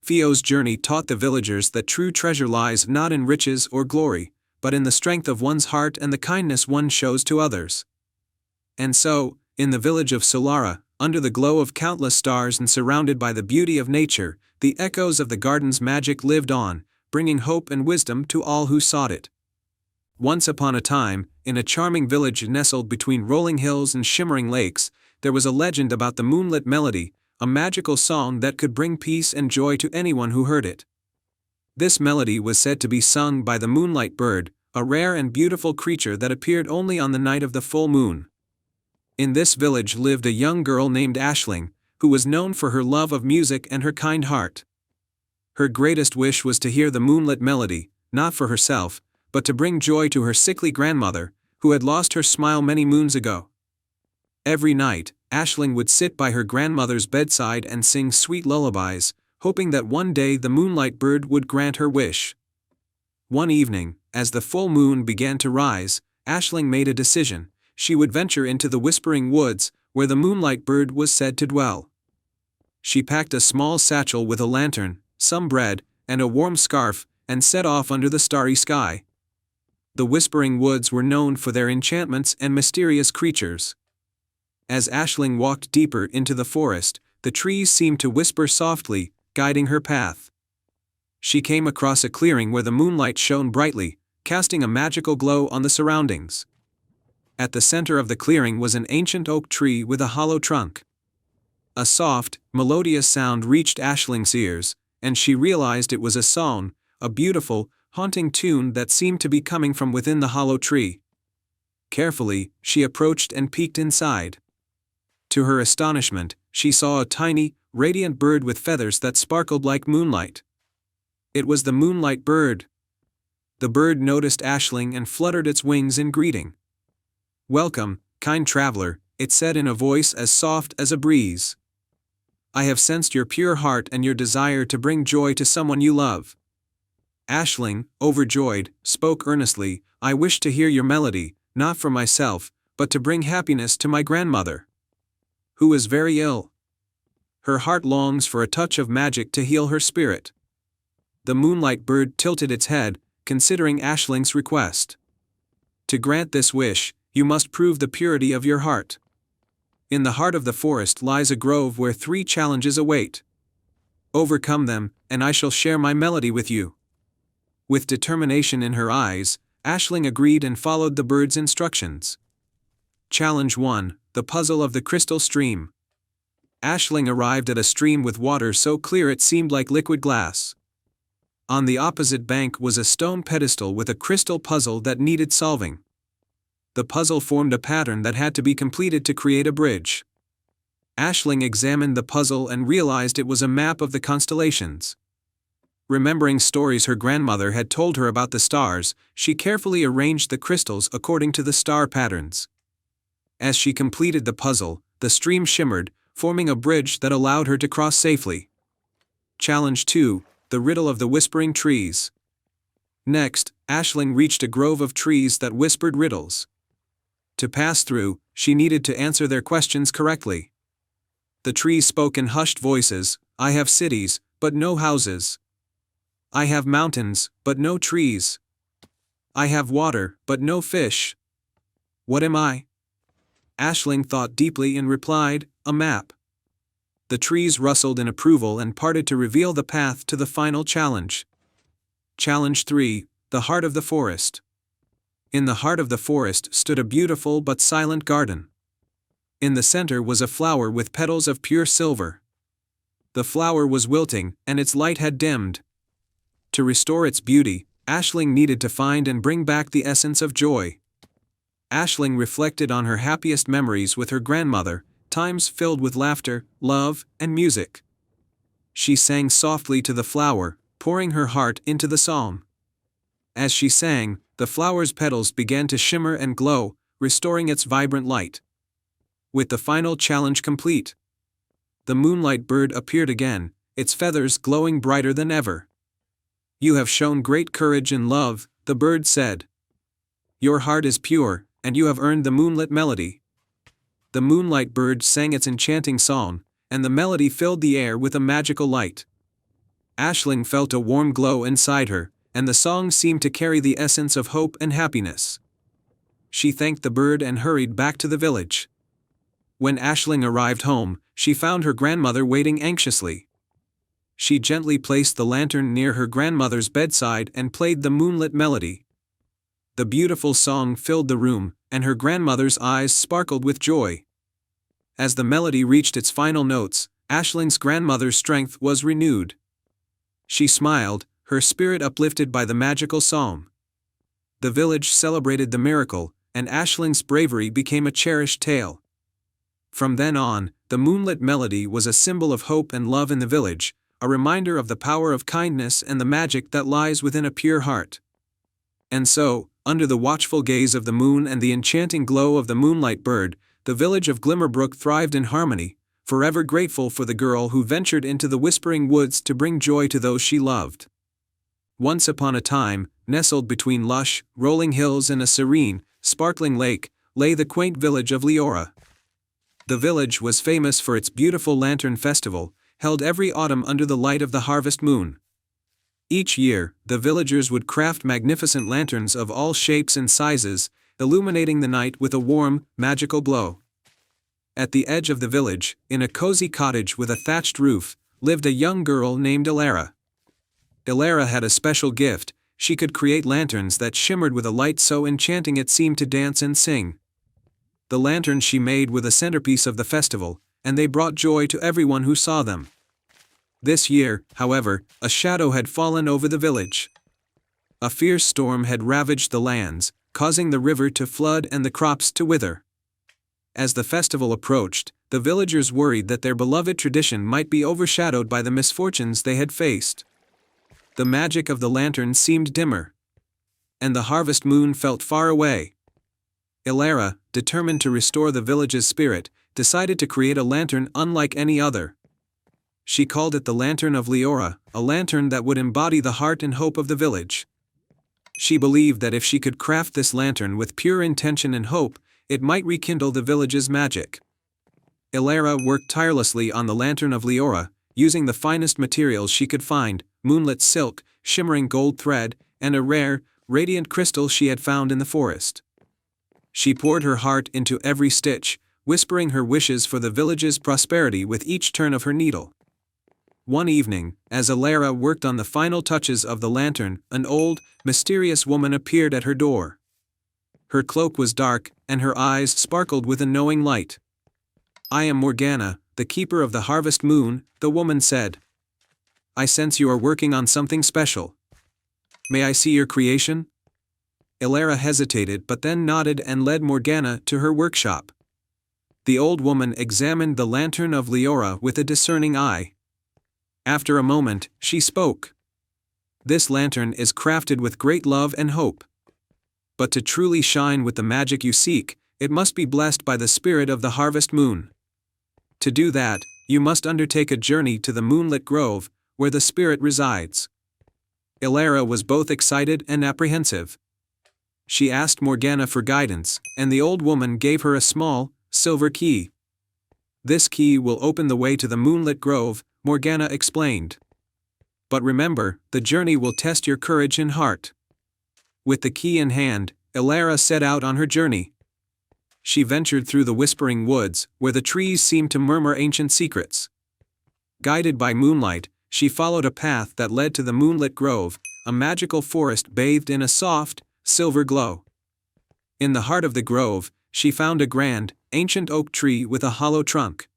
Theo's journey taught the villagers that true treasure lies not in riches or glory, but in the strength of one's heart and the kindness one shows to others. And so, in the village of Solara, under the glow of countless stars and surrounded by the beauty of nature, the echoes of the garden's magic lived on, bringing hope and wisdom to all who sought it. Once upon a time, in a charming village nestled between rolling hills and shimmering lakes, there was a legend about the moonlit melody, a magical song that could bring peace and joy to anyone who heard it. This melody was said to be sung by the moonlight bird, a rare and beautiful creature that appeared only on the night of the full moon. In this village lived a young girl named Aisling, who was known for her love of music and her kind heart. Her greatest wish was to hear the moonlit melody, not for herself, but to bring joy to her sickly grandmother, who had lost her smile many moons ago. Every night, Aisling would sit by her grandmother's bedside and sing sweet lullabies, hoping that one day the moonlight bird would grant her wish. One evening, as the full moon began to rise, Aisling made a decision. She would venture into the Whispering Woods, where the moonlight bird was said to dwell. She packed a small satchel with a lantern, some bread, and a warm scarf, and set off under the starry sky. The Whispering Woods were known for their enchantments and mysterious creatures. As Aisling walked deeper into the forest, the trees seemed to whisper softly, guiding her path. She came across a clearing where the moonlight shone brightly, casting a magical glow on the surroundings. At the center of the clearing was an ancient oak tree with a hollow trunk. A soft, melodious sound reached Aisling's ears, and she realized it was a song, a beautiful, haunting tune that seemed to be coming from within the hollow tree. Carefully, she approached and peeked inside. To her astonishment, she saw a tiny, radiant bird with feathers that sparkled like moonlight. It was the moonlight bird. The bird noticed Aisling and fluttered its wings in greeting. "Welcome, kind traveler," it said in a voice as soft as a breeze. "I have sensed your pure heart and your desire to bring joy to someone you love." Aisling, overjoyed, spoke earnestly, "I wish to hear your melody, not for myself, but to bring happiness to my grandmother, who is very ill. Her heart longs for a touch of magic to heal her spirit." The moonlight bird tilted its head, considering Aisling's request. "To grant this wish, you must prove the purity of your heart. In the heart of the forest lies a grove where 3 challenges await. Overcome them, and I shall share my melody with you." With determination in her eyes, Aisling agreed and followed the bird's instructions. Challenge 1: The Puzzle of the Crystal Stream. Aisling arrived at a stream with water so clear it seemed like liquid glass. On the opposite bank was a stone pedestal with a crystal puzzle that needed solving. The puzzle formed a pattern that had to be completed to create a bridge. Aisling examined the puzzle and realized it was a map of the constellations. Remembering stories her grandmother had told her about the stars, she carefully arranged the crystals according to the star patterns. As she completed the puzzle, the stream shimmered, forming a bridge that allowed her to cross safely. Challenge 2: The Riddle of the Whispering Trees. Next, Aisling reached a grove of trees that whispered riddles. To pass through, she needed to answer their questions correctly. The trees spoke in hushed voices, "I have cities, but no houses. I have mountains, but no trees. I have water, but no fish. What am I?" Aisling thought deeply and replied, "A map." The trees rustled in approval and parted to reveal the path to the final challenge. Challenge 3: The Heart of the Forest. In the heart of the forest stood a beautiful but silent garden. In the center was a flower with petals of pure silver. The flower was wilting, and its light had dimmed. To restore its beauty, Aisling needed to find and bring back the essence of joy. Aisling reflected on her happiest memories with her grandmother, times filled with laughter, love, and music. She sang softly to the flower, pouring her heart into the song. As she sang, the flower's petals began to shimmer and glow, restoring its vibrant light. With the final challenge complete, the moonlight bird appeared again, its feathers glowing brighter than ever. "You have shown great courage and love," the bird said. "Your heart is pure, and you have earned the moonlit melody." The moonlight bird sang its enchanting song, and the melody filled the air with a magical light. Aisling felt a warm glow inside her, and the song seemed to carry the essence of hope and happiness. She thanked the bird and hurried back to the village. When Aisling arrived home, she found her grandmother waiting anxiously. She gently placed the lantern near her grandmother's bedside and played the moonlit melody. The beautiful song filled the room, and her grandmother's eyes sparkled with joy. As the melody reached its final notes, Aisling's grandmother's strength was renewed. She smiled, her spirit uplifted by the magical song. The village celebrated the miracle, and Aisling's bravery became a cherished tale. From then on, the moonlit melody was a symbol of hope and love in the village, a reminder of the power of kindness and the magic that lies within a pure heart. And so, under the watchful gaze of the moon and the enchanting glow of the moonlight bird, the village of Glimmerbrook thrived in harmony, forever grateful for the girl who ventured into the whispering woods to bring joy to those she loved. Once upon a time, nestled between lush, rolling hills and a serene, sparkling lake, lay the quaint village of Leora. The village was famous for its beautiful lantern festival, held every autumn under the light of the harvest moon. Each year, the villagers would craft magnificent lanterns of all shapes and sizes, illuminating the night with a warm, magical glow. At the edge of the village, in a cozy cottage with a thatched roof, lived a young girl named Ilara. Ilara had a special gift. She could create lanterns that shimmered with a light so enchanting it seemed to dance and sing. The lanterns she made were the centerpiece of the festival, and they brought joy to everyone who saw them. This year, however, a shadow had fallen over the village. A fierce storm had ravaged the lands, causing the river to flood and the crops to wither. As the festival approached, the villagers worried that their beloved tradition might be overshadowed by the misfortunes they had faced. The magic of the lantern seemed dimmer, and the harvest moon felt far away. Ilara, determined to restore the village's spirit, decided to create a lantern unlike any other. She called it the Lantern of Leora, a lantern that would embody the heart and hope of the village. She believed that if she could craft this lantern with pure intention and hope, it might rekindle the village's magic. Ilara worked tirelessly on the Lantern of Leora, using the finest materials she could find: moonlit silk, shimmering gold thread, and a rare, radiant crystal she had found in the forest. She poured her heart into every stitch, whispering her wishes for the village's prosperity with each turn of her needle. One evening, as Ilara worked on the final touches of the lantern, an old, mysterious woman appeared at her door. Her cloak was dark, and her eyes sparkled with a knowing light. "I am Morgana, the keeper of the harvest moon," the woman said. "I sense you are working on something special. May I see your creation?" Ilara hesitated but then nodded and led Morgana to her workshop. The old woman examined the Lantern of Leora with a discerning eye. After a moment, she spoke. "This lantern is crafted with great love and hope. But to truly shine with the magic you seek, it must be blessed by the spirit of the harvest moon. To do that, you must undertake a journey to the moonlit grove, where the spirit resides." Ilara was both excited and apprehensive. She asked Morgana for guidance, and the old woman gave her a small, silver key. "This key will open the way to the moonlit grove," Morgana explained. "But remember, the journey will test your courage and heart." With the key in hand, Ilara set out on her journey. She ventured through the whispering woods, where the trees seemed to murmur ancient secrets. Guided by moonlight, she followed a path that led to the moonlit grove, a magical forest bathed in a soft, silver glow. In the heart of the grove, she found a grand, ancient oak tree with a hollow trunk.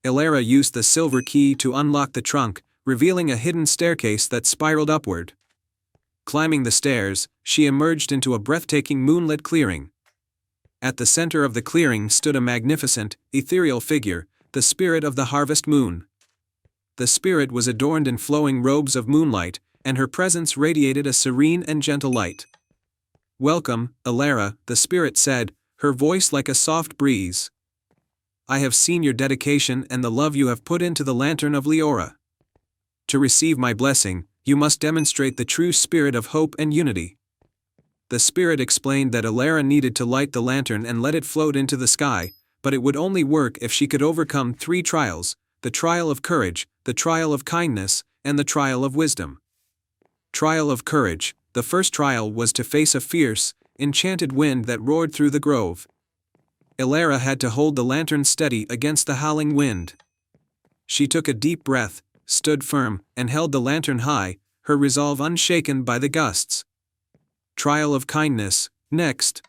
Ilara used the silver key to unlock the trunk, revealing a hidden staircase that spiraled upward. Climbing the stairs, she emerged into a breathtaking moonlit clearing. At the center of the clearing stood a magnificent, ethereal figure, the spirit of the harvest moon. The spirit was adorned in flowing robes of moonlight, and her presence radiated a serene and gentle light. "Welcome, Ilara," the spirit said, her voice like a soft breeze. "I have seen your dedication and the love you have put into the Lantern of Leora. To receive my blessing, you must demonstrate the true spirit of hope and unity." The spirit explained that Ilara needed to light the lantern and let it float into the sky, but it would only work if she could overcome 3 trials: the trial of courage, the trial of kindness, and the trial of wisdom. Trial of courage. The first trial was to face a fierce, enchanted wind that roared through the grove. Ilara had to hold the lantern steady against the howling wind. She took a deep breath, stood firm, and held the lantern high, her resolve unshaken by the gusts. Trial of kindness. Next,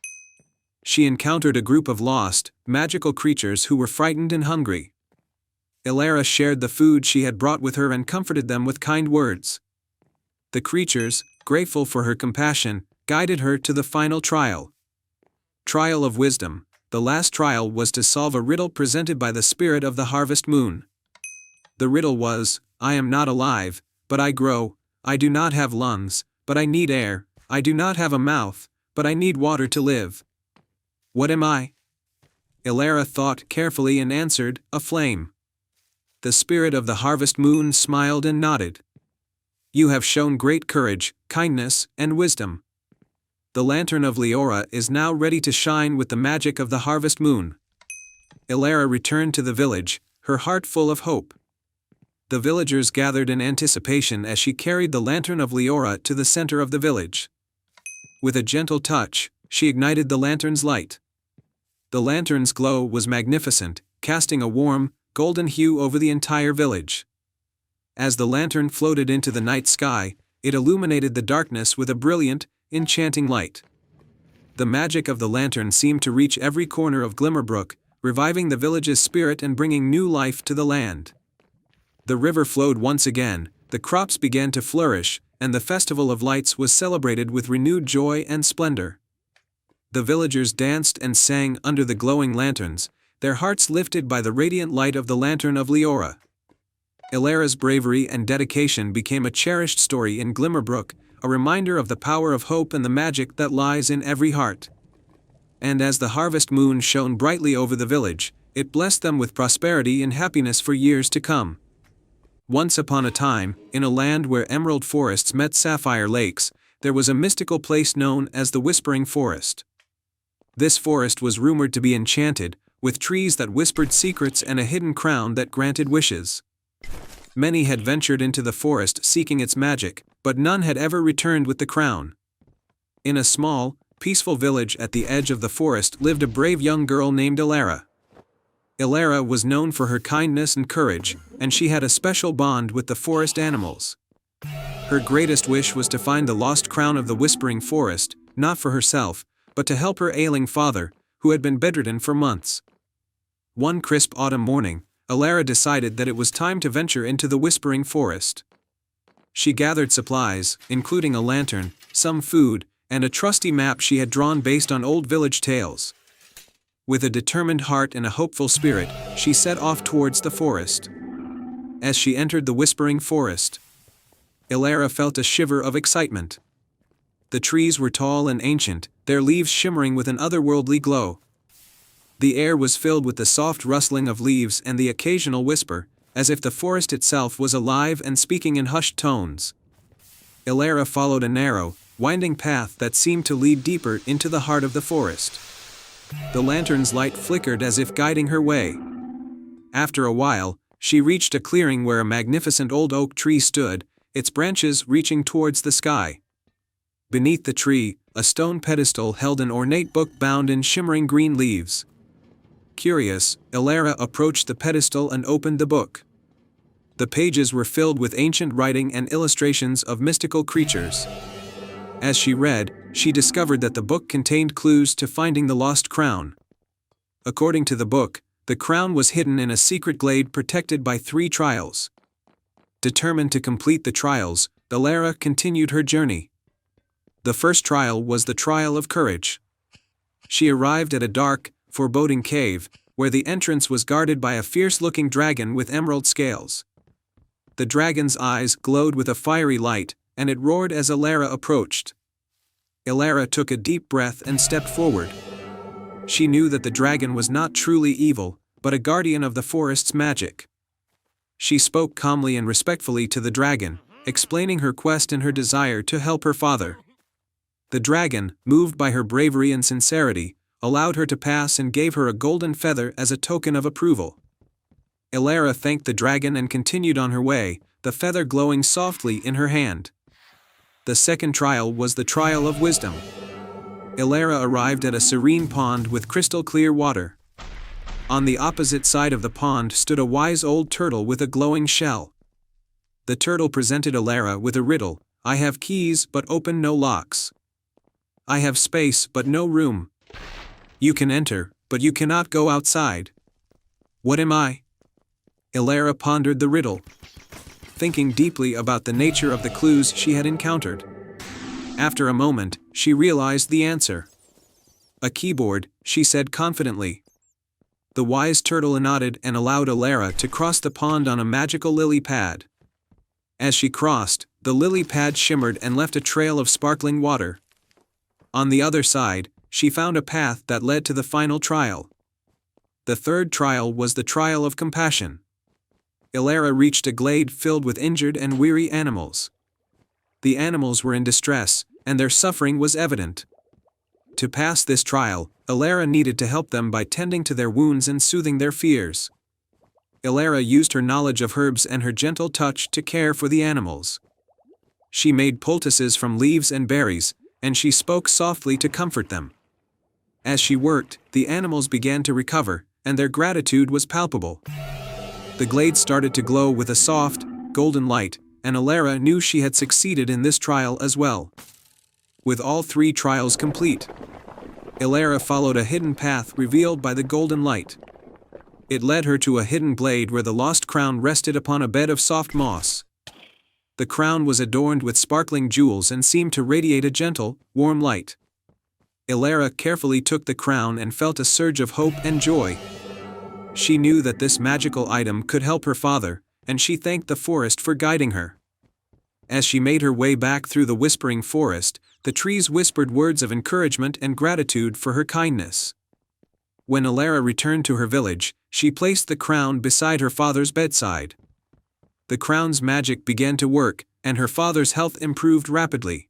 she encountered a group of lost, magical creatures who were frightened and hungry. Ilara shared the food she had brought with her and comforted them with kind words. The creatures, grateful for her compassion, guided her to the final trial. Trial of wisdom. The last trial was to solve a riddle presented by the spirit of the harvest moon. The riddle was: "I am not alive, but I grow. I do not have lungs, but I need air. I do not have a mouth, but I need water to live. What am I? Elara thought carefully and answered, a flame. The spirit of the harvest moon smiled and nodded. You have shown great courage, kindness, and wisdom. The lantern of Leora is now ready to shine with the magic of the harvest moon. Elara returned to the village, her heart full of hope. The villagers gathered in anticipation as she carried the lantern of Leora to the center of the village. With a gentle touch, she ignited the lantern's light. The lantern's glow was magnificent, casting a warm, golden hue over the entire village. As the lantern floated into the night sky, it illuminated the darkness with a brilliant, enchanting light. The magic of the lantern seemed to reach every corner of Glimmerbrook, reviving the village's spirit and bringing new life to the land. The river flowed once again, the crops began to flourish, and the Festival of Lights was celebrated with renewed joy and splendor. The villagers danced and sang under the glowing lanterns, their hearts lifted by the radiant light of the lantern of Leora. Elara's bravery and dedication became a cherished story in Glimmerbrook, a reminder of the power of hope and the magic that lies in every heart. And as the harvest moon shone brightly over the village, it blessed them with prosperity and happiness for years to come. Once upon a time, in a land where emerald forests met sapphire lakes, there was a mystical place known as the Whispering Forest. This forest was rumored to be enchanted, with trees that whispered secrets and a hidden crown that granted wishes. Many had ventured into the forest seeking its magic, but none had ever returned with the crown. In a small, peaceful village at the edge of the forest lived a brave young girl named Elara. Elara was known for her kindness and courage, and she had a special bond with the forest animals. Her greatest wish was to find the lost crown of the Whispering Forest, not for herself, but to help her ailing father, who had been bedridden for months. One crisp autumn morning, Elara decided that it was time to venture into the Whispering Forest. She gathered supplies, including a lantern, some food, and a trusty map she had drawn based on old village tales. With a determined heart and a hopeful spirit, she set off towards the forest. As she entered the Whispering Forest, Elara felt a shiver of excitement. The trees were tall and ancient, their leaves shimmering with an otherworldly glow. The air was filled with the soft rustling of leaves and the occasional whisper, as if the forest itself was alive and speaking in hushed tones. Elara followed a narrow, winding path that seemed to lead deeper into the heart of the forest. The lantern's light flickered as if guiding her way. After a while, she reached a clearing where a magnificent old oak tree stood, its branches reaching towards the sky. Beneath the tree, a stone pedestal held an ornate book bound in shimmering green leaves. Curious, Elara approached the pedestal and opened the book. The pages were filled with ancient writing and illustrations of mystical creatures. As she read, she discovered that the book contained clues to finding the lost crown. According to the book, the crown was hidden in a secret glade protected by 3 trials. Determined to complete the trials, Elara continued her journey. The first trial was the trial of courage. She arrived at a dark, foreboding cave, where the entrance was guarded by a fierce-looking dragon with emerald scales. The dragon's eyes glowed with a fiery light, and it roared as Elara approached. Elara took a deep breath and stepped forward. She knew that the dragon was not truly evil, but a guardian of the forest's magic. She spoke calmly and respectfully to the dragon, explaining her quest and her desire to help her father. The dragon, moved by her bravery and sincerity, allowed her to pass and gave her a golden feather as a token of approval. Elara thanked the dragon and continued on her way, the feather glowing softly in her hand. The second trial was the trial of wisdom. Elara arrived at a serene pond with crystal-clear water. On the opposite side of the pond stood a wise old turtle with a glowing shell. The turtle presented Elara with a riddle: "I have keys but open no locks. I have space but no room. You can enter, but you cannot go outside. What am I?" Elara pondered the riddle, thinking deeply about the nature of the clues she had encountered. After a moment, she realized the answer. "A keyboard," she said confidently. The wise turtle nodded and allowed Elara to cross the pond on a magical lily pad. As she crossed, The lily pad shimmered and left a trail of sparkling water. On the other side, she found a path that led to the final trial. The third trial was the trial of compassion. Ilara reached a glade filled with injured and weary animals. The animals were in distress, and their suffering was evident. To pass this trial, Ilara needed to help them by tending to their wounds and soothing their fears. Ilara used her knowledge of herbs and her gentle touch to care for the animals. She made poultices from leaves and berries, and she spoke softly to comfort them. As she worked, the animals began to recover, and their gratitude was palpable. The glade started to glow with a soft, golden light, and Ilara knew she had succeeded in this trial as well. With all 3 trials complete, Ilara followed a hidden path revealed by the golden light. It led her to a hidden glade where the lost crown rested upon a bed of soft moss. The crown was adorned with sparkling jewels and seemed to radiate a gentle, warm light. Ilara carefully took the crown and felt a surge of hope and joy. She knew that this magical item could help her father, and she thanked the forest for guiding her. As she made her way back through the whispering forest, the trees whispered words of encouragement and gratitude for her kindness. When Ilara returned to her village, she placed the crown beside her father's bedside. The crown's magic began to work, and her father's health improved rapidly.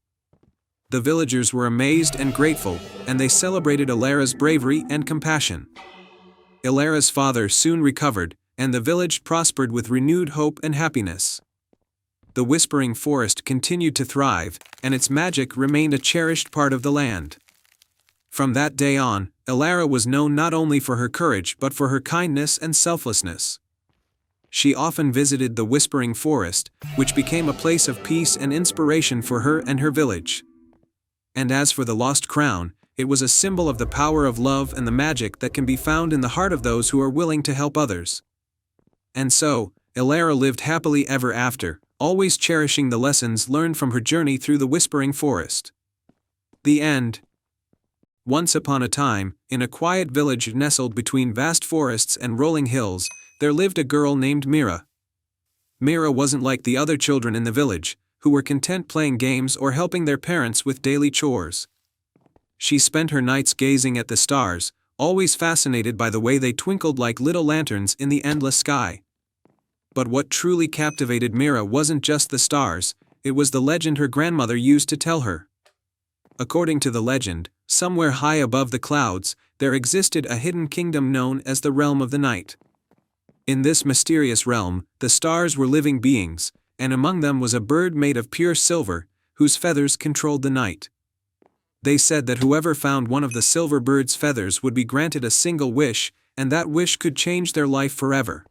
The villagers were amazed and grateful, and they celebrated Ilara's bravery and compassion. Ilara's father soon recovered, and the village prospered with renewed hope and happiness. The whispering forest continued to thrive, and its magic remained a cherished part of the land. From that day on, Ilara was known not only for her courage but for her kindness and selflessness. She often visited the whispering forest, which became a place of peace and inspiration for her and her village. And as for the lost crown, it was a symbol of the power of love and the magic that can be found in the heart of those who are willing to help others. And so, Ilara lived happily ever after, always cherishing the lessons learned from her journey through the whispering forest. The end. Once upon a time, in a quiet village nestled between vast forests and rolling hills, there lived a girl named Mira. Mira wasn't like the other children in the village, who were content playing games or helping their parents with daily chores. She spent her nights gazing at the stars, always fascinated by the way they twinkled like little lanterns in the endless sky. But what truly captivated Mira wasn't just the stars, it was the legend her grandmother used to tell her. According to the legend, somewhere high above the clouds, there existed a hidden kingdom known as the Realm of the Night. In this mysterious realm, the stars were living beings, and among them was a bird made of pure silver, whose feathers controlled the night. They said that whoever found one of the silver bird's feathers would be granted a single wish, and that wish could change their life forever.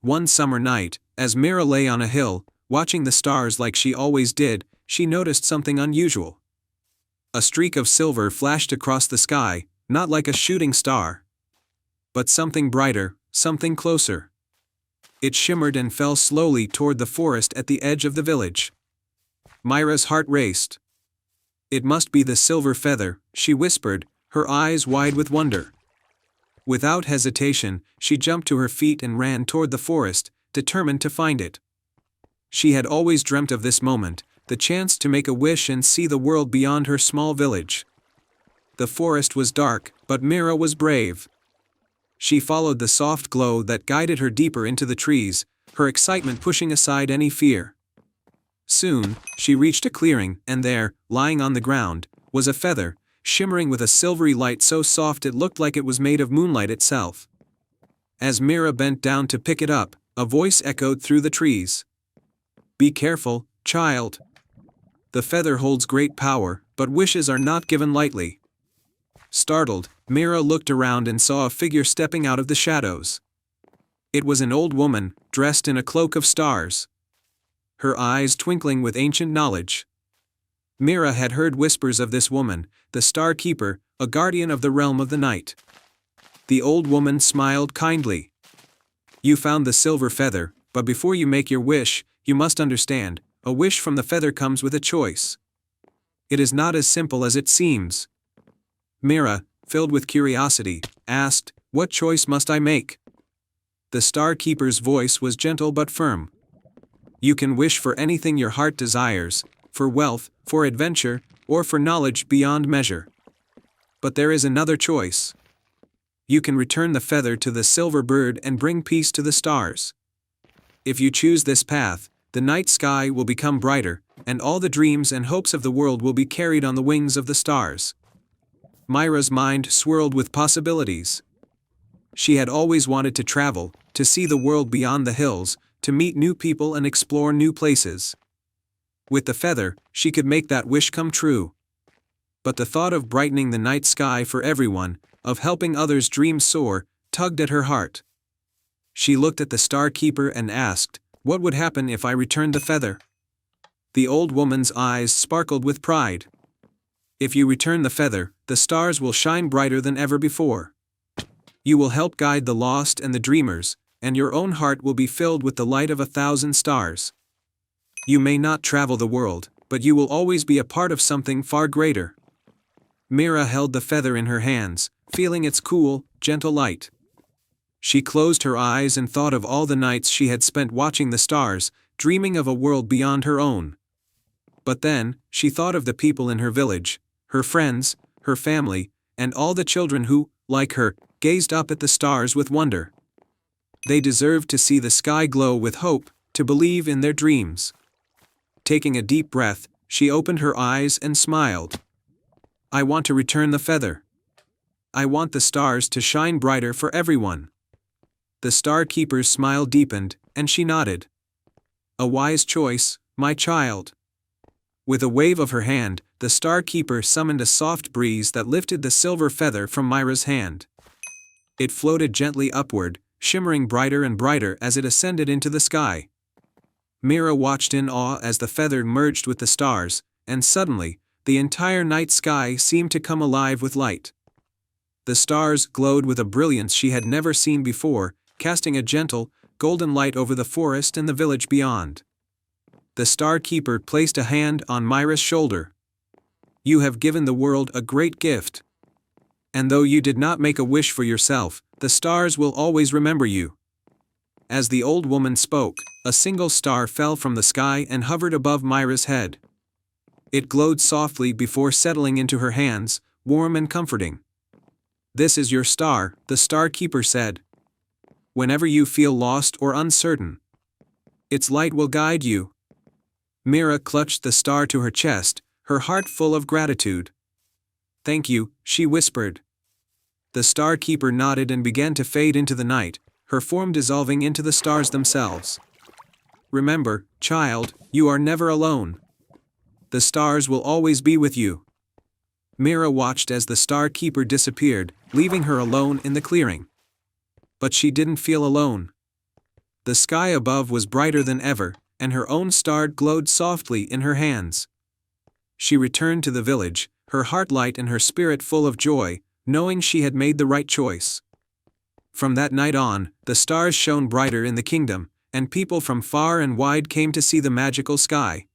One summer night, as Mira lay on a hill, watching the stars like she always did, she noticed something unusual. A streak of silver flashed across the sky, not like a shooting star, but something brighter, something closer. It shimmered and fell slowly toward the forest at the edge of the village. Mira's heart raced. "It must be the silver feather," she whispered, her eyes wide with wonder. Without hesitation, she jumped to her feet and ran toward the forest, determined to find it. She had always dreamt of this moment, the chance to make a wish and see the world beyond her small village. The forest was dark, but Mira was brave. She followed the soft glow that guided her deeper into the trees, her excitement pushing aside any fear. Soon, she reached a clearing, and there, lying on the ground, was a feather, shimmering with a silvery light so soft it looked like it was made of moonlight itself. As Mira bent down to pick it up, a voice echoed through the trees. "Be careful, child. The feather holds great power, but wishes are not given lightly." Startled, Mira looked around and saw a figure stepping out of the shadows. It was an old woman, dressed in a cloak of stars, her eyes twinkling with ancient knowledge. Mira had heard whispers of this woman, the Star Keeper, a guardian of the realm of the night. The old woman smiled kindly. "You found the silver feather, but before you make your wish, you must understand, a wish from the feather comes with a choice. It is not as simple as it seems." Mira, filled with curiosity, asked, "What choice must I make?" The Star Keeper's voice was gentle but firm. You can wish for anything your heart desires, for wealth, for adventure, or for knowledge beyond measure. But there is another choice. You can return the feather to the silver bird and bring peace to the stars. If you choose this path, the night sky will become brighter, and all the dreams and hopes of the world will be carried on the wings of the stars. Myra's mind swirled with possibilities. She had always wanted to travel, to see the world beyond the hills, to meet new people and explore new places. With the feather, she could make that wish come true. But the thought of brightening the night sky for everyone, of helping others' dreams soar, tugged at her heart. She looked at the star keeper and asked, "What would happen if I returned the feather?" The old woman's eyes sparkled with pride. "If you return the feather, the stars will shine brighter than ever before. You will help guide the lost and the dreamers, and your own heart will be filled with the light of 1,000 stars. You may not travel the world, but you will always be a part of something far greater." Myra held the feather in her hands, feeling its cool, gentle light. She closed her eyes and thought of all the nights she had spent watching the stars, dreaming of a world beyond her own. But then, she thought of the people in her village, her friends, her family, and all the children who, like her, gazed up at the stars with wonder. They deserved to see the sky glow with hope, to believe in their dreams. Taking a deep breath, she opened her eyes and smiled. "I want to return the feather. I want the stars to shine brighter for everyone." The star keeper's smile deepened, and she nodded. "A wise choice, my child." With a wave of her hand, the star keeper summoned a soft breeze that lifted the silver feather from Myra's hand. It floated gently upward, shimmering brighter and brighter as it ascended into the sky. Myra watched in awe as the feather merged with the stars, and suddenly, the entire night sky seemed to come alive with light. The stars glowed with a brilliance she had never seen before, casting a gentle, golden light over the forest and the village beyond. The star keeper placed a hand on Myra's shoulder. "You have given the world a great gift. And though you did not make a wish for yourself, the stars will always remember you." As the old woman spoke, a single star fell from the sky and hovered above Myra's head. It glowed softly before settling into her hands, warm and comforting. "This is your star," the star keeper said. "Whenever you feel lost or uncertain, its light will guide you." Myra clutched the star to her chest, her heart full of gratitude. "Thank you," she whispered. The star keeper nodded and began to fade into the night, her form dissolving into the stars themselves. "Remember, child, you are never alone. The stars will always be with you." Myra watched as the star keeper disappeared, leaving her alone in the clearing. But she didn't feel alone. The sky above was brighter than ever, and her own star glowed softly in her hands. She returned to the village, her heart light and her spirit full of joy, knowing she had made the right choice. From that night on, the stars shone brighter in the kingdom, and people from far and wide came to see the magical sky.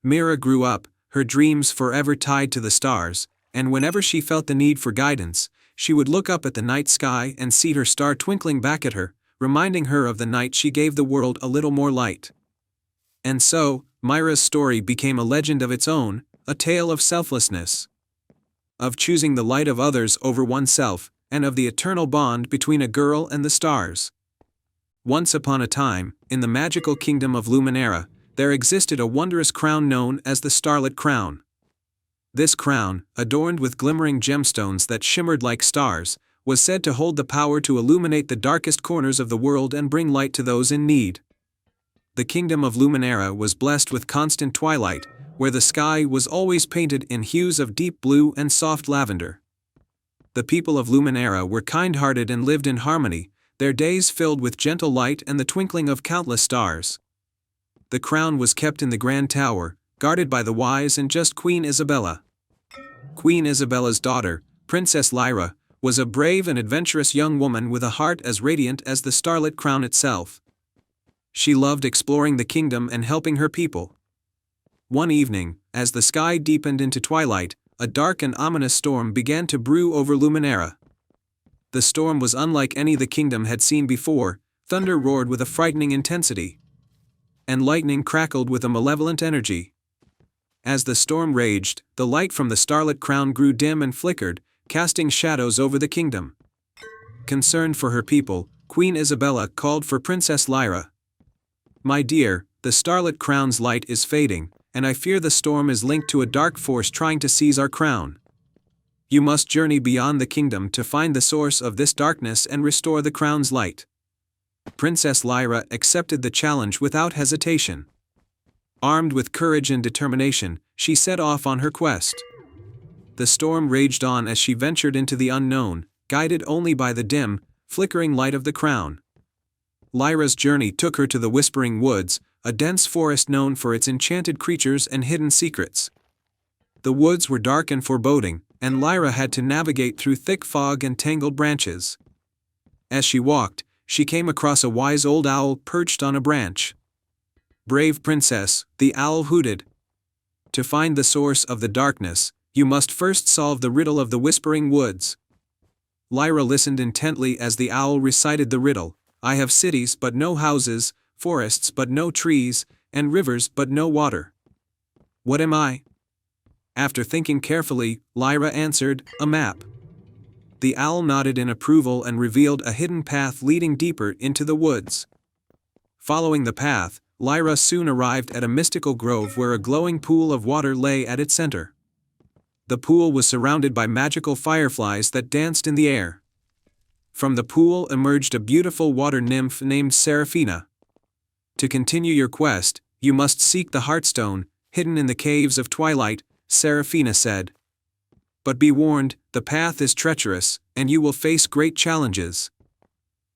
Myra grew up, her dreams forever tied to the stars, and whenever she felt the need for guidance, she would look up at the night sky and see her star twinkling back at her, reminding her of the night she gave the world a little more light. And so, Myra's story became a legend of its own, a tale of selflessness, of choosing the light of others over oneself, and of the eternal bond between a girl and the stars. Once upon a time, in the magical kingdom of Luminera, there existed a wondrous crown known as the Starlit Crown. This crown, adorned with glimmering gemstones that shimmered like stars, was said to hold the power to illuminate the darkest corners of the world and bring light to those in need. The kingdom of Luminera was blessed with constant twilight, where the sky was always painted in hues of deep blue and soft lavender. The people of Luminera were kind-hearted and lived in harmony, their days filled with gentle light and the twinkling of countless stars. The crown was kept in the Grand Tower, guarded by the wise and just Queen Isabella. Queen Isabella's daughter, Princess Lyra, was a brave and adventurous young woman with a heart as radiant as the starlit crown itself. She loved exploring the kingdom and helping her people. One evening, as the sky deepened into twilight, a dark and ominous storm began to brew over Luminera. The storm was unlike any the kingdom had seen before. Thunder roared with a frightening intensity. and lightning crackled with a malevolent energy. As the storm raged, the light from the starlit crown grew dim and flickered, casting shadows over the kingdom. Concerned for her people, Queen Isabella called for Princess Lyra. "My dear, the starlit crown's light is fading, and I fear the storm is linked to a dark force trying to seize our crown. You must journey beyond the kingdom to find the source of this darkness and restore the crown's light." Princess Lyra accepted the challenge without hesitation. Armed with courage and determination, she set off on her quest. The storm raged on as she ventured into the unknown, guided only by the dim, flickering light of the crown. Lyra's journey took her to the Whispering Woods, a dense forest known for its enchanted creatures and hidden secrets. The woods were dark and foreboding, and Lyra had to navigate through thick fog and tangled branches. As she walked, she came across a wise old owl perched on a branch. "Brave princess," the owl hooted. "To find the source of the darkness, you must first solve the riddle of the Whispering Woods." Lyra listened intently as the owl recited the riddle. "I have cities but no houses, forests but no trees, and rivers but no water. What am I?" After thinking carefully, Lyra answered, "A map." The owl nodded in approval and revealed a hidden path leading deeper into the woods. Following the path, Lyra soon arrived at a mystical grove where a glowing pool of water lay at its center. The pool was surrounded by magical fireflies that danced in the air. From the pool emerged a beautiful water nymph named Seraphina. "To continue your quest, you must seek the Heartstone, hidden in the caves of twilight," Seraphina said. "But be warned, the path is treacherous, and you will face great challenges."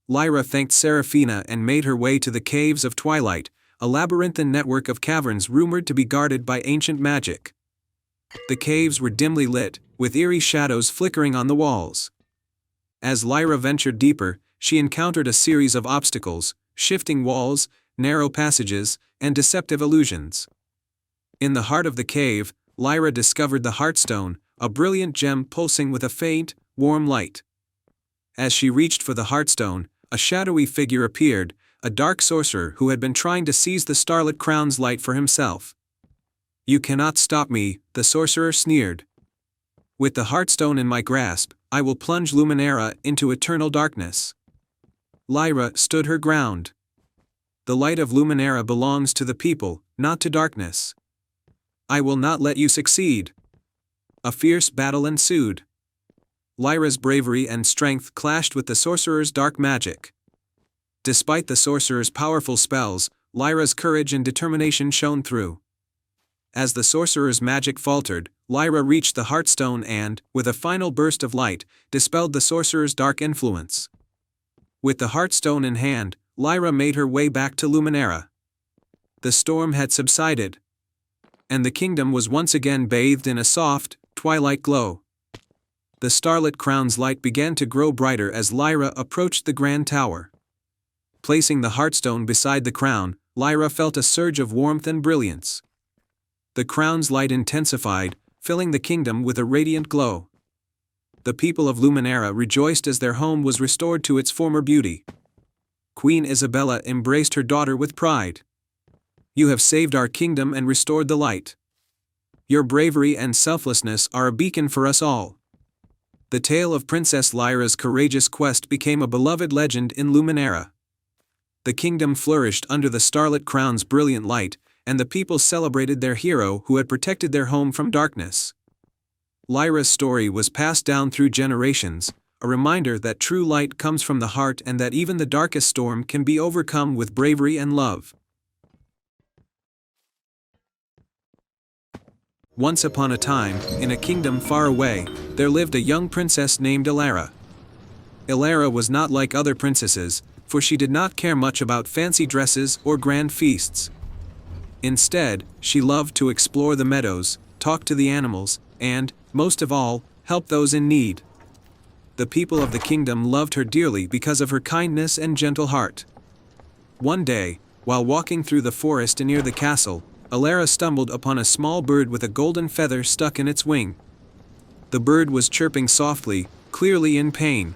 Lyra thanked Seraphina and made her way to the caves of twilight, a labyrinthine network of caverns rumored to be guarded by ancient magic. The caves were dimly lit, with eerie shadows flickering on the walls. As Lyra ventured deeper, she encountered a series of obstacles, shifting walls, narrow passages, and deceptive illusions. In the heart of the cave, Lyra discovered the Heartstone, a brilliant gem pulsing with a faint, warm light. As she reached for the Heartstone, a shadowy figure appeared, a dark sorcerer who had been trying to seize the starlit crown's light for himself. "You cannot stop me," the sorcerer sneered. "With the Heartstone in my grasp, I will plunge Luminera into eternal darkness." Lyra stood her ground. "The light of Luminera belongs to the people, not to darkness. I will not let you succeed." A fierce battle ensued. Lyra's bravery and strength clashed with the sorcerer's dark magic. Despite the sorcerer's powerful spells, Lyra's courage and determination shone through. As the sorcerer's magic faltered, Lyra reached the Heartstone and, with a final burst of light, dispelled the sorcerer's dark influence. With the Heartstone in hand, Lyra made her way back to Luminera. The storm had subsided, and the kingdom was once again bathed in a soft, twilight glow. The starlit crown's light began to grow brighter as Lyra approached the grand tower. Placing the Heartstone beside the crown, Lyra felt a surge of warmth and brilliance. The crown's light intensified, filling the kingdom with a radiant glow. The people of Luminera rejoiced as their home was restored to its former beauty. Queen Isabella embraced her daughter with pride. "You have saved our kingdom and restored the light. Your bravery and selflessness are a beacon for us all." The tale of Princess Lyra's courageous quest became a beloved legend in Luminera. The kingdom flourished under the starlit crown's brilliant light, and the people celebrated their hero who had protected their home from darkness. Lyra's story was passed down through generations, a reminder that true light comes from the heart and that even the darkest storm can be overcome with bravery and love. Once upon a time, in a kingdom far away, there lived a young princess named Elara. Elara was not like other princesses, for she did not care much about fancy dresses or grand feasts. Instead, she loved to explore the meadows, talk to the animals, and, most of all, help those in need. The people of the kingdom loved her dearly because of her kindness and gentle heart. One day, while walking through the forest near the castle, Elara stumbled upon a small bird with a golden feather stuck in its wing. The bird was chirping softly, clearly in pain.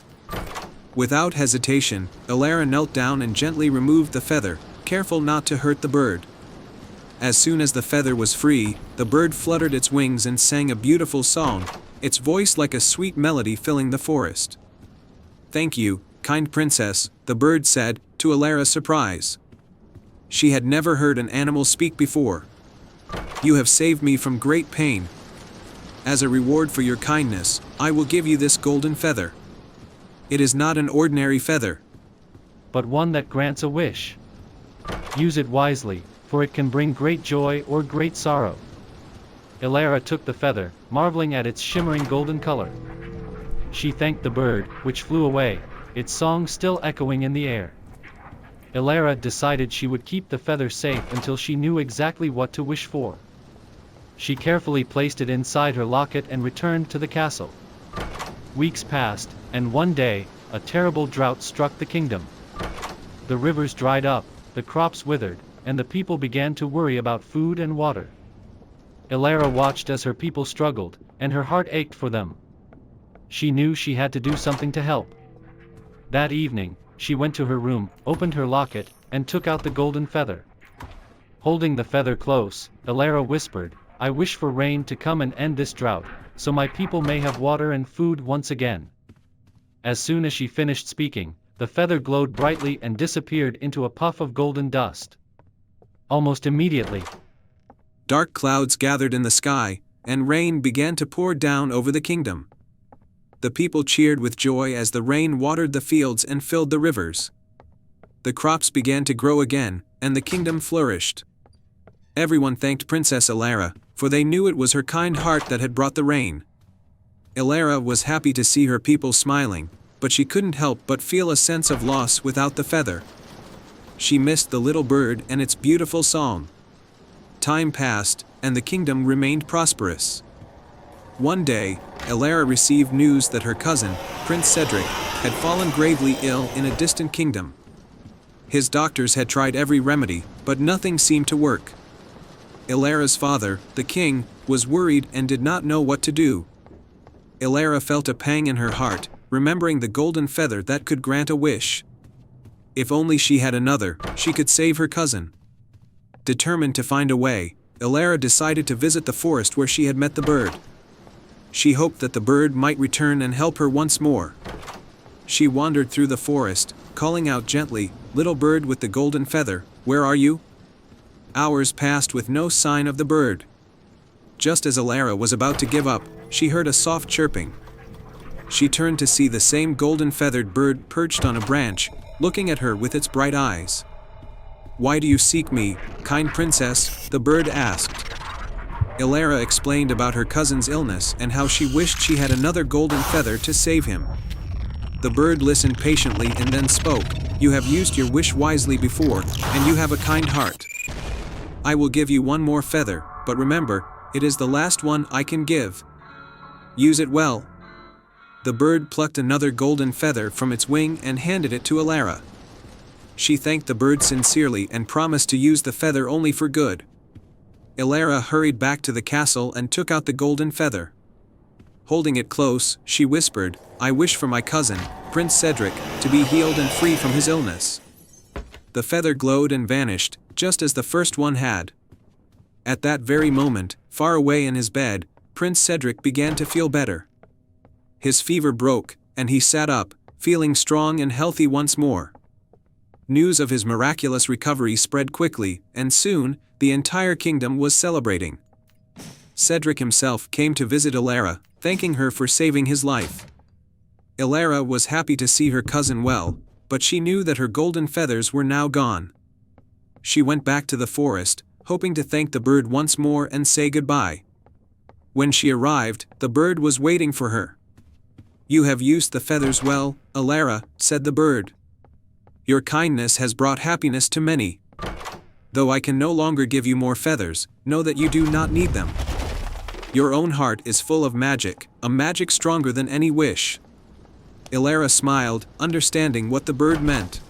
Without hesitation, Elara knelt down and gently removed the feather, careful not to hurt the bird. As soon as the feather was free, the bird fluttered its wings and sang a beautiful song, its voice like a sweet melody filling the forest. "Thank you, kind princess," the bird said, to Alara's surprise. She had never heard an animal speak before. "You have saved me from great pain. As a reward for your kindness, I will give you this golden feather. It is not an ordinary feather, but one that grants a wish. Use it wisely, for it can bring great joy or great sorrow." Alara took the feather, marveling at its shimmering golden color. She thanked the bird, which flew away, its song still echoing in the air. Alara decided she would keep the feather safe until she knew exactly what to wish for. She carefully placed it inside her locket and returned to the castle. Weeks passed, and one day, a terrible drought struck the kingdom. The rivers dried up, the crops withered, and the people began to worry about food and water. Alara watched as her people struggled, and her heart ached for them. She knew she had to do something to help. That evening, she went to her room, opened her locket, and took out the golden feather. Holding the feather close, Alara whispered, "I wish for rain to come and end this drought, so my people may have water and food once again." As soon as she finished speaking, the feather glowed brightly and disappeared into a puff of golden dust. Almost immediately, dark clouds gathered in the sky, and rain began to pour down over the kingdom. The people cheered with joy as the rain watered the fields and filled the rivers. The crops began to grow again, and the kingdom flourished. Everyone thanked Princess Alara, for they knew it was her kind heart that had brought the rain. Alara was happy to see her people smiling, but she couldn't help but feel a sense of loss without the feather. She missed the little bird and its beautiful song. Time passed, and the kingdom remained prosperous. One day, Alara received news that her cousin, Prince Cedric, had fallen gravely ill in a distant kingdom. His doctors had tried every remedy, but nothing seemed to work. Alara's father, the king, was worried and did not know what to do. Alara felt a pang in her heart, remembering the golden feather that could grant a wish. If only she had another, she could save her cousin. Determined to find a way, Alara decided to visit the forest where she had met the bird. She hoped that the bird might return and help her once more. She wandered through the forest, calling out gently, "Little bird with the golden feather, where are you?" Hours passed with no sign of the bird. Just as Alara was about to give up, she heard a soft chirping. She turned to see the same golden-feathered bird perched on a branch, looking at her with its bright eyes. "Why do you seek me, kind princess?" the bird asked. Alara explained about her cousin's illness and how she wished she had another golden feather to save him. The bird listened patiently and then spoke, "You have used your wish wisely before, and you have a kind heart. I will give you one more feather, but remember, it is the last one I can give. Use it well." The bird plucked another golden feather from its wing and handed it to Alara. She thanked the bird sincerely and promised to use the feather only for good. Alara hurried back to the castle and took out the golden feather. Holding it close, she whispered, "I wish for my cousin, Prince Cedric, to be healed and free from his illness." The feather glowed and vanished, just as the first one had. At that very moment, far away in his bed, Prince Cedric began to feel better. His fever broke, and he sat up, feeling strong and healthy once more. News of his miraculous recovery spread quickly, and soon, the entire kingdom was celebrating. Cedric himself came to visit Alara, thanking her for saving his life. Alara was happy to see her cousin well, but she knew that her golden feathers were now gone. She went back to the forest, hoping to thank the bird once more and say goodbye. When she arrived, the bird was waiting for her. "You have used the feathers well, Alara," said the bird. "Your kindness has brought happiness to many. Though I can no longer give you more feathers, know that you do not need them. Your own heart is full of magic, a magic stronger than any wish." Alara smiled, understanding what the bird meant.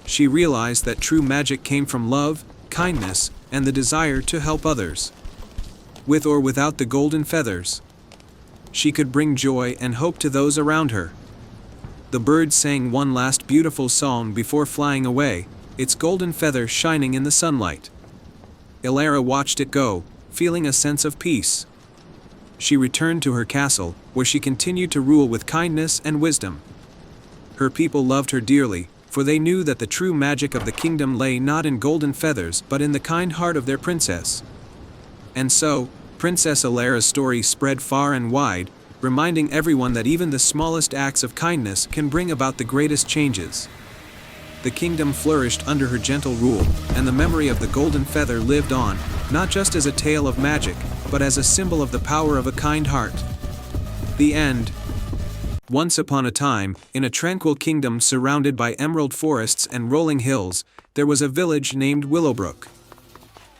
She realized that true magic came from love, kindness, and the desire to help others. With or without the golden feathers, she could bring joy and hope to those around her. The bird sang one last beautiful song before flying away, its golden feather shining in the sunlight. Elara watched it go, feeling a sense of peace. She returned to her castle, where she continued to rule with kindness and wisdom. Her people loved her dearly, for they knew that the true magic of the kingdom lay not in golden feathers but in the kind heart of their princess. And so, Princess Elara's story spread far and wide, reminding everyone that even the smallest acts of kindness can bring about the greatest changes. The kingdom flourished under her gentle rule, and the memory of the golden feather lived on, not just as a tale of magic, but as a symbol of the power of a kind heart. The end. Once upon a time, in a tranquil kingdom surrounded by emerald forests and rolling hills, there was a village named Willowbrook.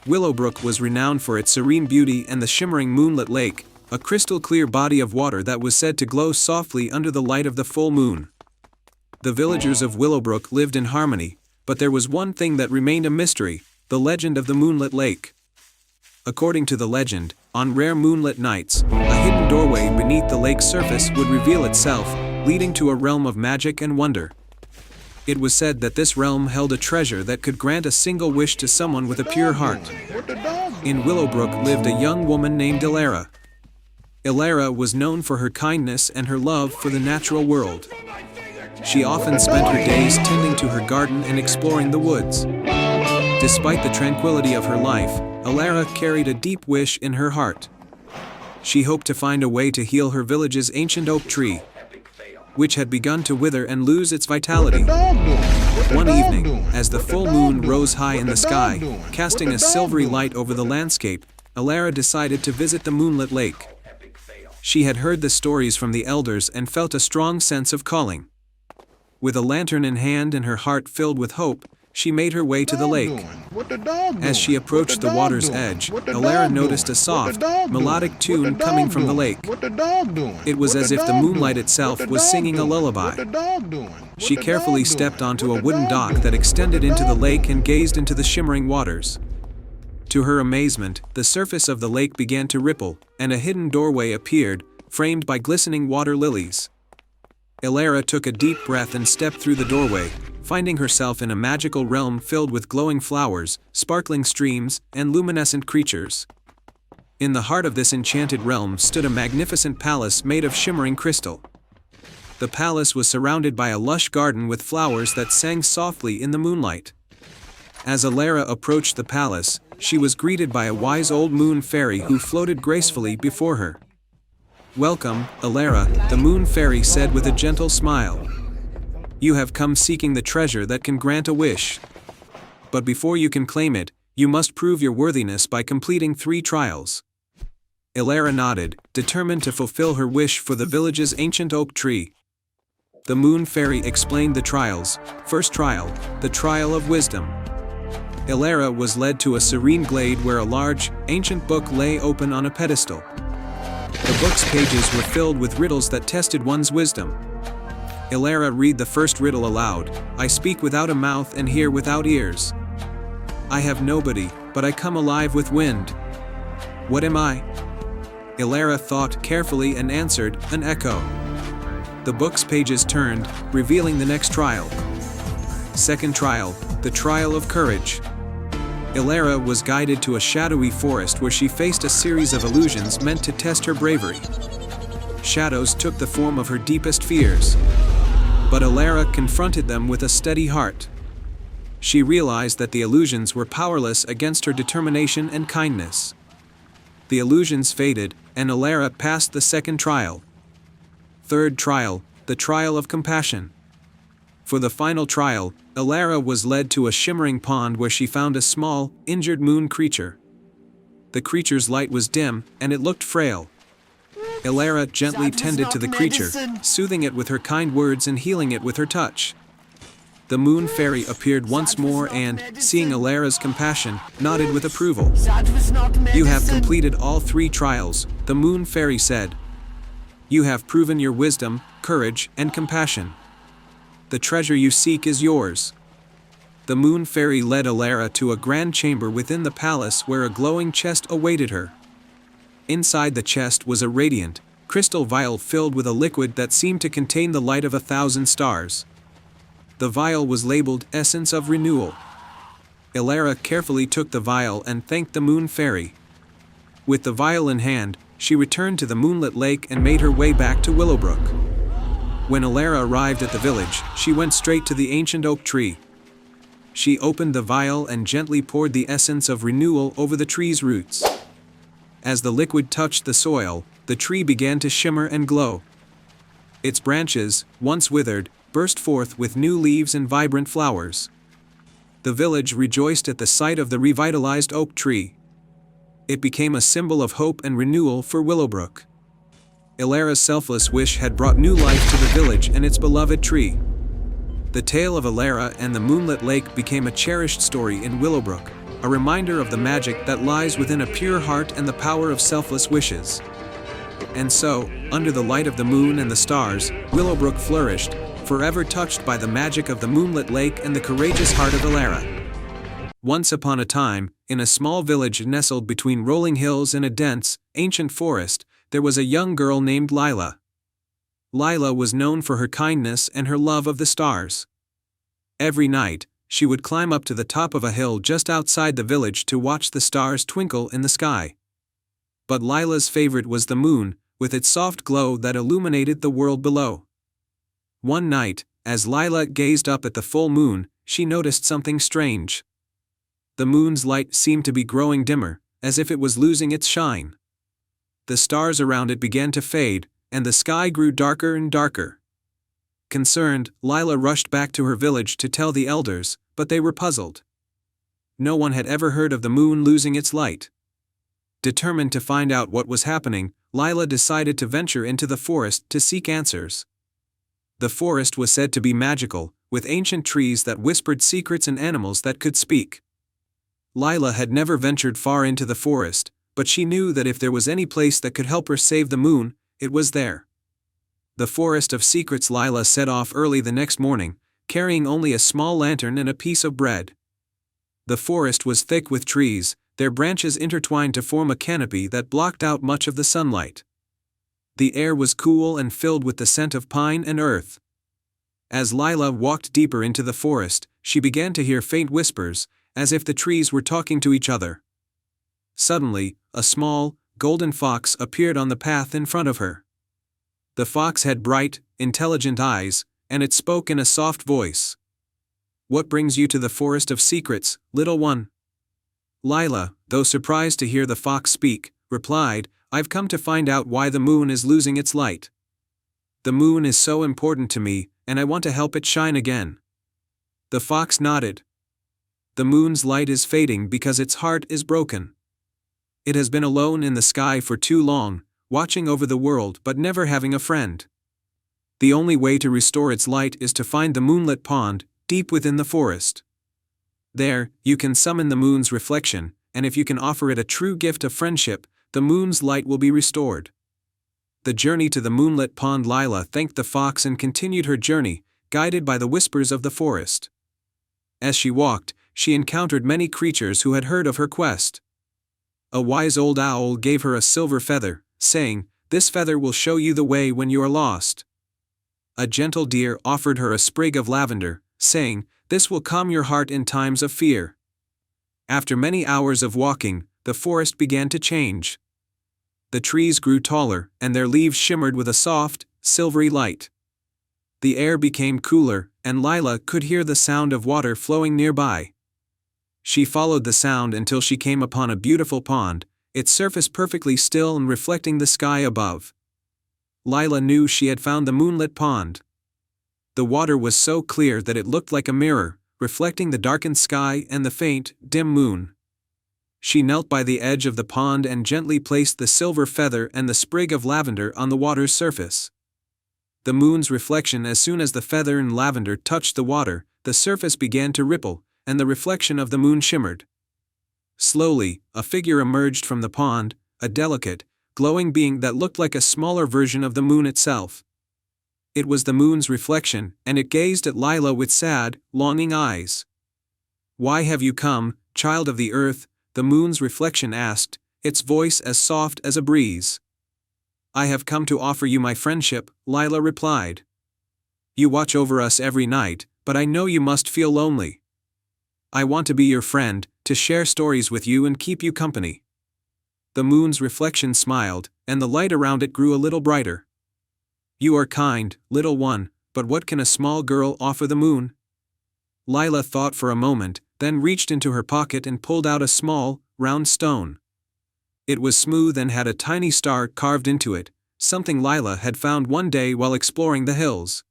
Willowbrook was renowned for its serene beauty and the shimmering moonlit lake, a crystal-clear body of water that was said to glow softly under the light of the full moon. The villagers of Willowbrook lived in harmony, but there was one thing that remained a mystery: the legend of the moonlit lake. According to the legend, on rare moonlit nights, a hidden doorway beneath the lake's surface would reveal itself, leading to a realm of magic and wonder. It was said that this realm held a treasure that could grant a single wish to someone with a pure heart. In Willowbrook lived a young woman named Elara. Elara was known for her kindness and her love for the natural world. She often spent her days tending to her garden and exploring the woods. Despite the tranquility of her life, Elara carried a deep wish in her heart. She hoped to find a way to heal her village's ancient oak tree, which had begun to wither and lose its vitality. One evening, as the full moon rose high in the sky, casting a silvery light over the landscape, Elara decided to visit the moonlit lake. She had heard the stories from the elders and felt a strong sense of calling. With a lantern in hand and her heart filled with hope, she made her way to the lake. As she approached the water's edge, Elara noticed a soft, melodic tune coming from the lake. It was as if the moonlight itself was singing a lullaby. She carefully stepped onto a wooden dock that extended into the lake and gazed into the shimmering waters. To her amazement, the surface of the lake began to ripple, and a hidden doorway appeared, framed by glistening water lilies. Elara took a deep breath and stepped through the doorway, finding herself in a magical realm filled with glowing flowers, sparkling streams, and luminescent creatures. In the heart of this enchanted realm stood a magnificent palace made of shimmering crystal. The palace was surrounded by a lush garden with flowers that sang softly in the moonlight. As Elara approached the palace, she was greeted by a wise old moon fairy who floated gracefully before her. "Welcome, Elara," the moon fairy said with a gentle smile. "You have come seeking the treasure that can grant a wish. But before you can claim it, you must prove your worthiness by completing 3 trials." Elara nodded, determined to fulfill her wish for the village's ancient oak tree. The moon fairy explained the trials. First trial, the trial of wisdom. Elara was led to a serene glade where a large, ancient book lay open on a pedestal. The book's pages were filled with riddles that tested one's wisdom. Elara read the first riddle aloud: "I speak without a mouth and hear without ears. I have nobody, but I come alive with wind. What am I?" Elara thought carefully and answered, "An echo." The book's pages turned, revealing the next trial. Second trial, the trial of courage. Elara was guided to a shadowy forest where she faced a series of illusions meant to test her bravery. Shadows took the form of her deepest fears. But Elara confronted them with a steady heart. She realized that the illusions were powerless against her determination and kindness. The illusions faded, and Elara passed the second trial. Third trial, the trial of compassion. For the final trial, Elara was led to a shimmering pond where she found a small, injured moon creature. The creature's light was dim, and it looked frail. Elara gently tended to the creature, soothing it with her kind words and healing it with her touch. The moon fairy appeared once more and, seeing Elara's compassion, nodded with approval. "You have completed all 3 trials," the moon fairy said. "You have proven your wisdom, courage, and compassion. The treasure you seek is yours." The moon fairy led Elara to a grand chamber within the palace where a glowing chest awaited her. Inside the chest was a radiant, crystal vial filled with a liquid that seemed to contain the light of 1,000 stars. The vial was labeled Essence of Renewal. Elara carefully took the vial and thanked the Moon Fairy. With the vial in hand, she returned to the moonlit lake and made her way back to Willowbrook. When Elara arrived at the village, she went straight to the ancient oak tree. She opened the vial and gently poured the essence of renewal over the tree's roots. As the liquid touched the soil, the tree began to shimmer and glow. Its branches, once withered, burst forth with new leaves and vibrant flowers. The village rejoiced at the sight of the revitalized oak tree. It became a symbol of hope and renewal for Willowbrook. Elara's selfless wish had brought new life to the village and its beloved tree. The tale of Elara and the moonlit lake became a cherished story in Willowbrook, a reminder of the magic that lies within a pure heart and the power of selfless wishes. And so, under the light of the moon and the stars, Willowbrook flourished, forever touched by the magic of the moonlit lake and the courageous heart of Elara. Once upon a time, in a small village nestled between rolling hills and a dense, ancient forest, there was a young girl named Lila. Lila was known for her kindness and her love of the stars. Every night, she would climb up to the top of a hill just outside the village to watch the stars twinkle in the sky. But Lila's favorite was the moon, with its soft glow that illuminated the world below. One night, as Lila gazed up at the full moon, she noticed something strange. The moon's light seemed to be growing dimmer, as if it was losing its shine. The stars around it began to fade, and the sky grew darker and darker. Concerned, Lila rushed back to her village to tell the elders, but they were puzzled. No one had ever heard of the moon losing its light. Determined to find out what was happening, Lila decided to venture into the forest to seek answers. The forest was said to be magical, with ancient trees that whispered secrets and animals that could speak. Lila had never ventured far into the forest, but she knew that if there was any place that could help her save the moon, it was there. The Forest of Secrets. Lila set off early the next morning, carrying only a small lantern and a piece of bread. The forest was thick with trees, their branches intertwined to form a canopy that blocked out much of the sunlight. The air was cool and filled with the scent of pine and earth. As Lila walked deeper into the forest, she began to hear faint whispers, as if the trees were talking to each other. Suddenly, a small, golden fox appeared on the path in front of her. The fox had bright, intelligent eyes, and it spoke in a soft voice. "What brings you to the Forest of Secrets, little one?" Lila, though surprised to hear the fox speak, replied, "I've come to find out why the moon is losing its light. The moon is so important to me, and I want to help it shine again." The fox nodded. "The moon's light is fading because its heart is broken. It has been alone in the sky for too long, watching over the world but never having a friend. The only way to restore its light is to find the moonlit pond, deep within the forest. There, you can summon the moon's reflection, and if you can offer it a true gift of friendship, the moon's light will be restored." The journey to the moonlit pond. Lila thanked the fox and continued her journey, guided by the whispers of the forest. As she walked, she encountered many creatures who had heard of her quest. A wise old owl gave her a silver feather, saying, "This feather will show you the way when you are lost." A gentle deer offered her a sprig of lavender, saying, "This will calm your heart in times of fear." After many hours of walking, the forest began to change. The trees grew taller, and their leaves shimmered with a soft, silvery light. The air became cooler, and Lila could hear the sound of water flowing nearby. She followed the sound until she came upon a beautiful pond, its surface perfectly still and reflecting the sky above. Lila knew she had found the moonlit pond. The water was so clear that it looked like a mirror, reflecting the darkened sky and the faint, dim moon. She knelt by the edge of the pond and gently placed the silver feather and the sprig of lavender on the water's surface. The moon's reflection. As soon as the feather and lavender touched the water, the surface began to ripple, and the reflection of the moon shimmered. Slowly, a figure emerged from the pond, a delicate, glowing being that looked like a smaller version of the moon itself. It was the moon's reflection, and it gazed at Lila with sad, longing eyes. "Why have you come, child of the earth?" the moon's reflection asked, its voice as soft as a breeze. "I have come to offer you my friendship," Lila replied. "You watch over us every night, but I know you must feel lonely. I want to be your friend, to share stories with you and keep you company." The moon's reflection smiled, and the light around it grew a little brighter. "You are kind, little one, but what can a small girl offer the moon?" Lila thought for a moment, then reached into her pocket and pulled out a small, round stone. It was smooth and had a tiny star carved into it, something Lila had found one day while exploring the hills.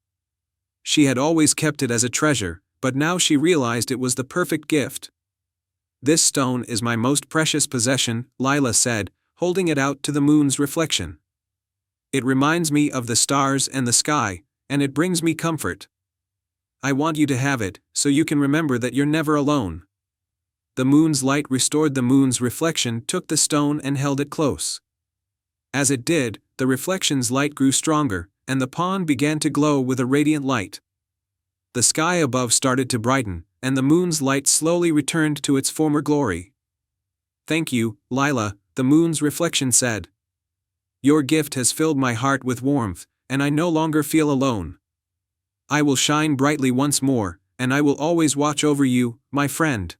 She had always kept it as a treasure, but now she realized it was the perfect gift. "This stone is my most precious possession," Lila said, holding it out to the moon's reflection. "It reminds me of the stars and the sky, and it brings me comfort. I want you to have it, so you can remember that you're never alone." The moon's light restored the moon's reflection, took the stone and held it close. As it did, the reflection's light grew stronger, and the pond began to glow with a radiant light. The sky above started to brighten, and the moon's light slowly returned to its former glory. "Thank you, Lila," the moon's reflection said. "Your gift has filled my heart with warmth, and I no longer feel alone. I will shine brightly once more, and I will always watch over you, my friend."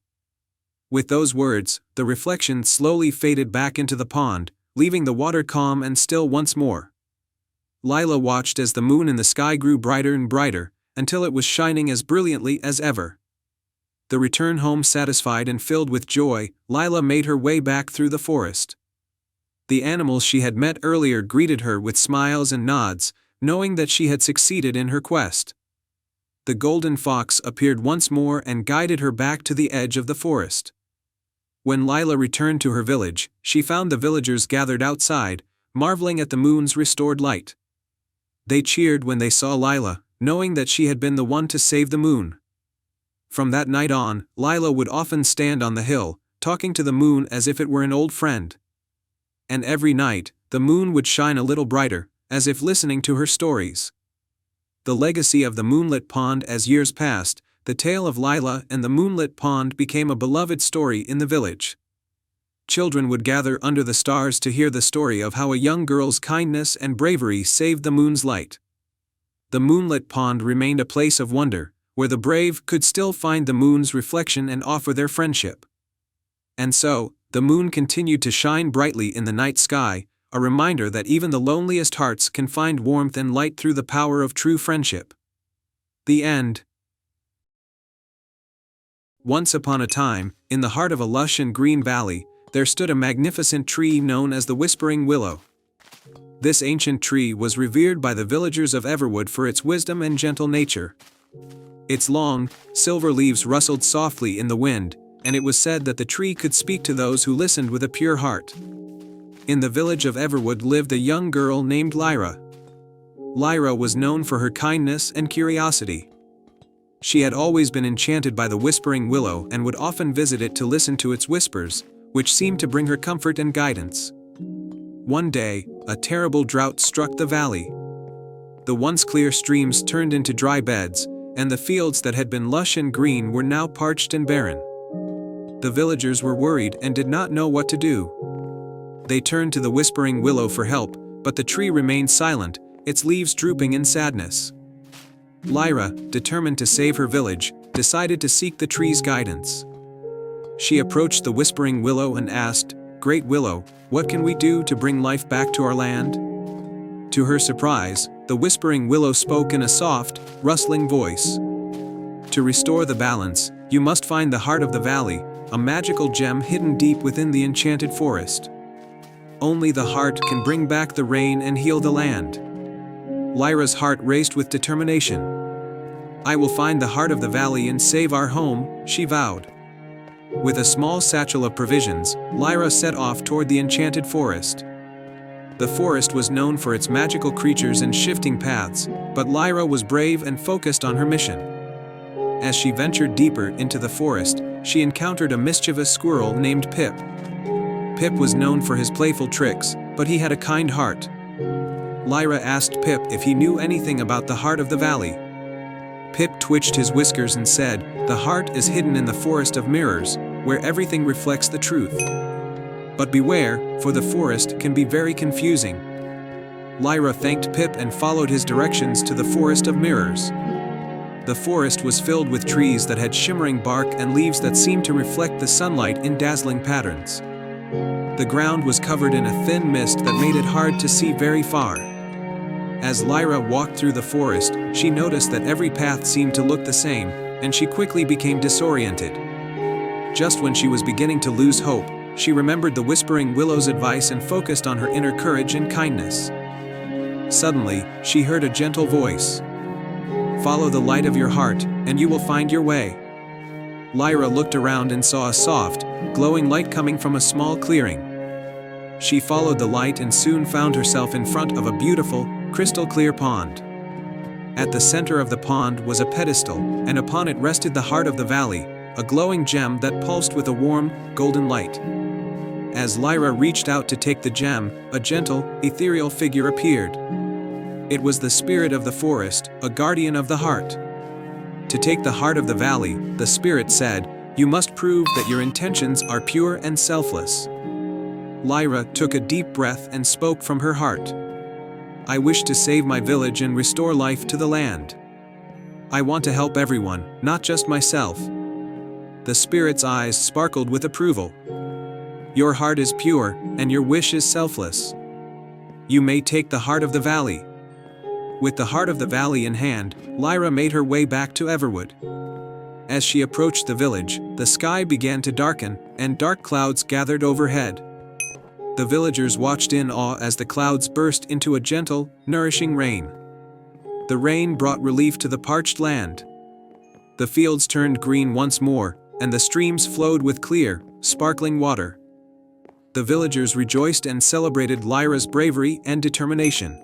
With those words, the reflection slowly faded back into the pond, leaving the water calm and still once more. Lila watched as the moon in the sky grew brighter and brighter, until it was shining as brilliantly as ever. The return home satisfied and filled with joy, Lila made her way back through the forest. The animals she had met earlier greeted her with smiles and nods, knowing that she had succeeded in her quest. The golden fox appeared once more and guided her back to the edge of the forest. When Lila returned to her village, she found the villagers gathered outside, marveling at the moon's restored light. They cheered when they saw Lila, knowing that she had been the one to save the moon. From that night on, Lila would often stand on the hill, talking to the moon as if it were an old friend. And every night, the moon would shine a little brighter, as if listening to her stories. The legacy of the moonlit pond. As years passed, the tale of Lila and the moonlit pond became a beloved story in the village. Children would gather under the stars to hear the story of how a young girl's kindness and bravery saved the moon's light. The moonlit pond remained a place of wonder, where the brave could still find the moon's reflection and offer their friendship. And so, the moon continued to shine brightly in the night sky, a reminder that even the loneliest hearts can find warmth and light through the power of true friendship. The end. Once upon a time, in the heart of a lush and green valley, there stood a magnificent tree known as the Whispering Willow. This ancient tree was revered by the villagers of Everwood for its wisdom and gentle nature. Its long, silver leaves rustled softly in the wind, and it was said that the tree could speak to those who listened with a pure heart. In the village of Everwood lived a young girl named Lyra. Lyra was known for her kindness and curiosity. She had always been enchanted by the Whispering Willow and would often visit it to listen to its whispers, which seemed to bring her comfort and guidance. One day, a terrible drought struck the valley. The once clear streams turned into dry beds, and the fields that had been lush and green were now parched and barren. The villagers were worried and did not know what to do. They turned to the Whispering Willow for help, but the tree remained silent, its leaves drooping in sadness. Lyra, determined to save her village, decided to seek the tree's guidance. She approached the Whispering Willow and asked, "Great Willow, what can we do to bring life back to our land?" To her surprise, the Whispering Willow spoke in a soft, rustling voice. "To restore the balance, you must find the heart of the valley, a magical gem hidden deep within the enchanted forest. Only the heart can bring back the rain and heal the land." Lyra's heart raced with determination. "I will find the heart of the valley and save our home," she vowed. With a small satchel of provisions, Lyra set off toward the enchanted forest. The forest was known for its magical creatures and shifting paths, but Lyra was brave and focused on her mission. As she ventured deeper into the forest, she encountered a mischievous squirrel named Pip. Pip was known for his playful tricks, but he had a kind heart. Lyra asked Pip if he knew anything about the heart of the valley. Pip twitched his whiskers and said, "The heart is hidden in the forest of mirrors, where everything reflects the truth. But beware, for the forest can be very confusing." Lyra thanked Pip and followed his directions to the forest of mirrors. The forest was filled with trees that had shimmering bark and leaves that seemed to reflect the sunlight in dazzling patterns. The ground was covered in a thin mist that made it hard to see very far. As Lyra walked through the forest, she noticed that every path seemed to look the same, and she quickly became disoriented. Just when she was beginning to lose hope, she remembered the Whispering Willow's advice and focused on her inner courage and kindness. Suddenly, she heard a gentle voice. "Follow the light of your heart, and you will find your way." Lyra looked around and saw a soft, glowing light coming from a small clearing. She followed the light and soon found herself in front of a beautiful, crystal-clear pond. At the center of the pond was a pedestal, and upon it rested the heart of the valley, a glowing gem that pulsed with a warm, golden light. As Lyra reached out to take the gem, a gentle, ethereal figure appeared. It was the spirit of the forest, a guardian of the heart. To take the heart of the valley, the spirit said, "You must prove that your intentions are pure and selfless." Lyra took a deep breath and spoke from her heart. "I wish to save my village and restore life to the land. I want to help everyone, not just myself." The spirit's eyes sparkled with approval. "Your heart is pure, and your wish is selfless. You may take the heart of the valley." With the heart of the valley in hand, Lyra made her way back to Everwood. As she approached the village, the sky began to darken, and dark clouds gathered overhead. The villagers watched in awe as the clouds burst into a gentle, nourishing rain. The rain brought relief to the parched land. The fields turned green once more, and the streams flowed with clear, sparkling water. The villagers rejoiced and celebrated Lyra's bravery and determination.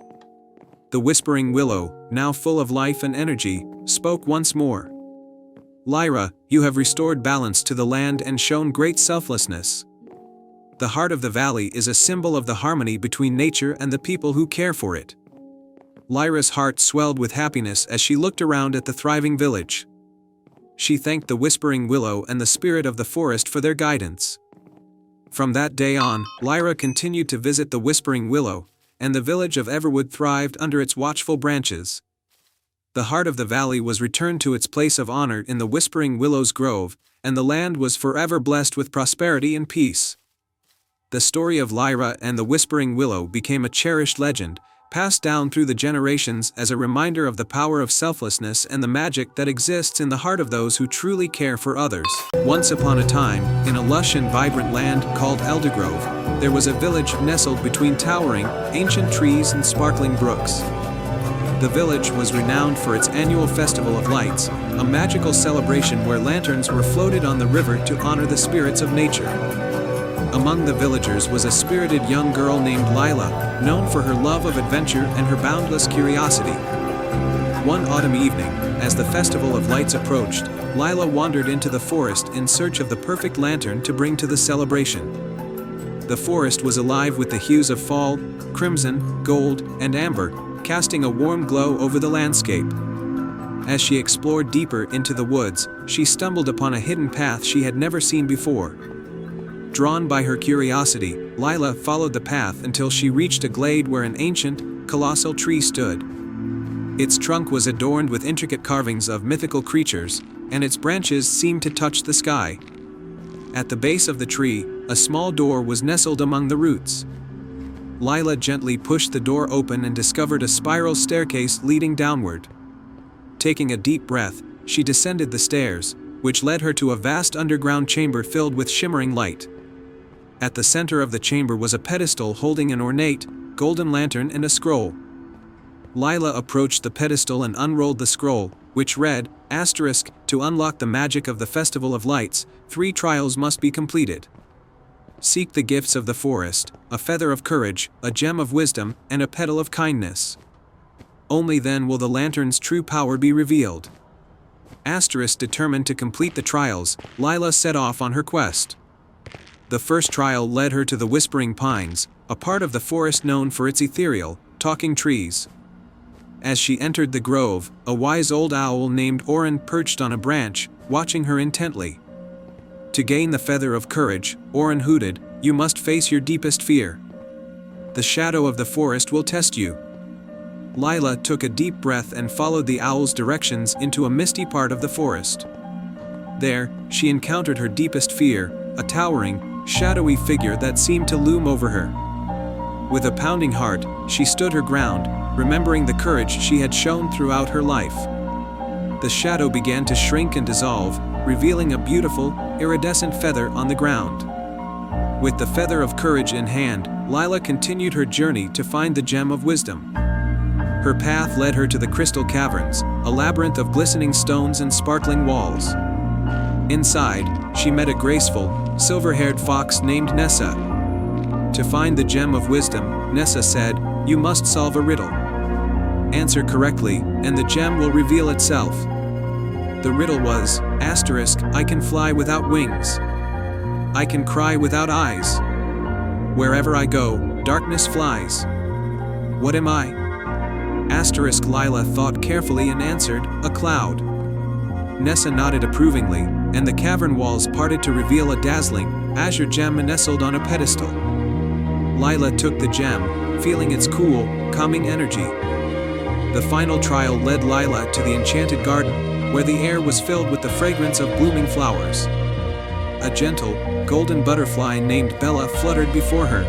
The Whispering Willow, now full of life and energy, spoke once more. "Lyra, you have restored balance to the land and shown great selflessness. The heart of the valley is a symbol of the harmony between nature and the people who care for it." Lyra's heart swelled with happiness as she looked around at the thriving village. She thanked the Whispering Willow and the spirit of the forest for their guidance. From that day on, Lyra continued to visit the Whispering Willow, and the village of Everwood thrived under its watchful branches. The heart of the valley was returned to its place of honor in the Whispering Willow's grove, and the land was forever blessed with prosperity and peace. The story of Lyra and the Whispering Willow became a cherished legend, passed down through the generations as a reminder of the power of selflessness and the magic that exists in the heart of those who truly care for others. Once upon a time, in a lush and vibrant land called Eldergrove, there was a village nestled between towering, ancient trees and sparkling brooks. The village was renowned for its annual Festival of Lights, a magical celebration where lanterns were floated on the river to honor the spirits of nature. Among the villagers was a spirited young girl named Lila, known for her love of adventure and her boundless curiosity. One autumn evening, as the Festival of Lights approached, Lila wandered into the forest in search of the perfect lantern to bring to the celebration. The forest was alive with the hues of fall, crimson, gold, and amber, casting a warm glow over the landscape. As she explored deeper into the woods, she stumbled upon a hidden path she had never seen before. Drawn by her curiosity, Lila followed the path until she reached a glade where an ancient, colossal tree stood. Its trunk was adorned with intricate carvings of mythical creatures, and its branches seemed to touch the sky. At the base of the tree, a small door was nestled among the roots. Lila gently pushed the door open and discovered a spiral staircase leading downward. Taking a deep breath, she descended the stairs, which led her to a vast underground chamber filled with shimmering light. At the center of the chamber was a pedestal holding an ornate, golden lantern and a scroll. Lila approached the pedestal and unrolled the scroll, which read, **, to unlock the magic of the Festival of Lights, 3 trials must be completed. Seek the gifts of the forest, a feather of courage, a gem of wisdom, and a petal of kindness. Only then will the lantern's true power be revealed. Determined to complete the trials, Lila set off on her quest. The first trial led her to the Whispering Pines, a part of the forest known for its ethereal, talking trees. As she entered the grove, a wise old owl named Orin perched on a branch, watching her intently. To gain the feather of courage, Orin hooted, you must face your deepest fear. The shadow of the forest will test you. Lila took a deep breath and followed the owl's directions into a misty part of the forest. There, she encountered her deepest fear, a towering, shadowy figure that seemed to loom over her. With a pounding heart, she stood her ground, remembering the courage she had shown throughout her life. The shadow began to shrink and dissolve, revealing a beautiful, iridescent feather on the ground. With the feather of courage in hand, Lila continued her journey to find the gem of wisdom. Her path led her to the crystal caverns, a labyrinth of glistening stones and sparkling walls. Inside, she met a graceful, silver-haired fox named Nessa. To find the gem of wisdom, Nessa said, "You must solve a riddle. Answer correctly, and the gem will reveal itself." The riddle was, I can fly without wings. I can cry without eyes. Wherever I go, darkness flies. What am I? Lila thought carefully and answered, "A cloud." Nessa nodded approvingly, and the cavern walls parted to reveal a dazzling, azure gem nestled on a pedestal. Lila took the gem, feeling its cool, calming energy. The final trial led Lila to the enchanted garden, where the air was filled with the fragrance of blooming flowers. A gentle, golden butterfly named Bella fluttered before her.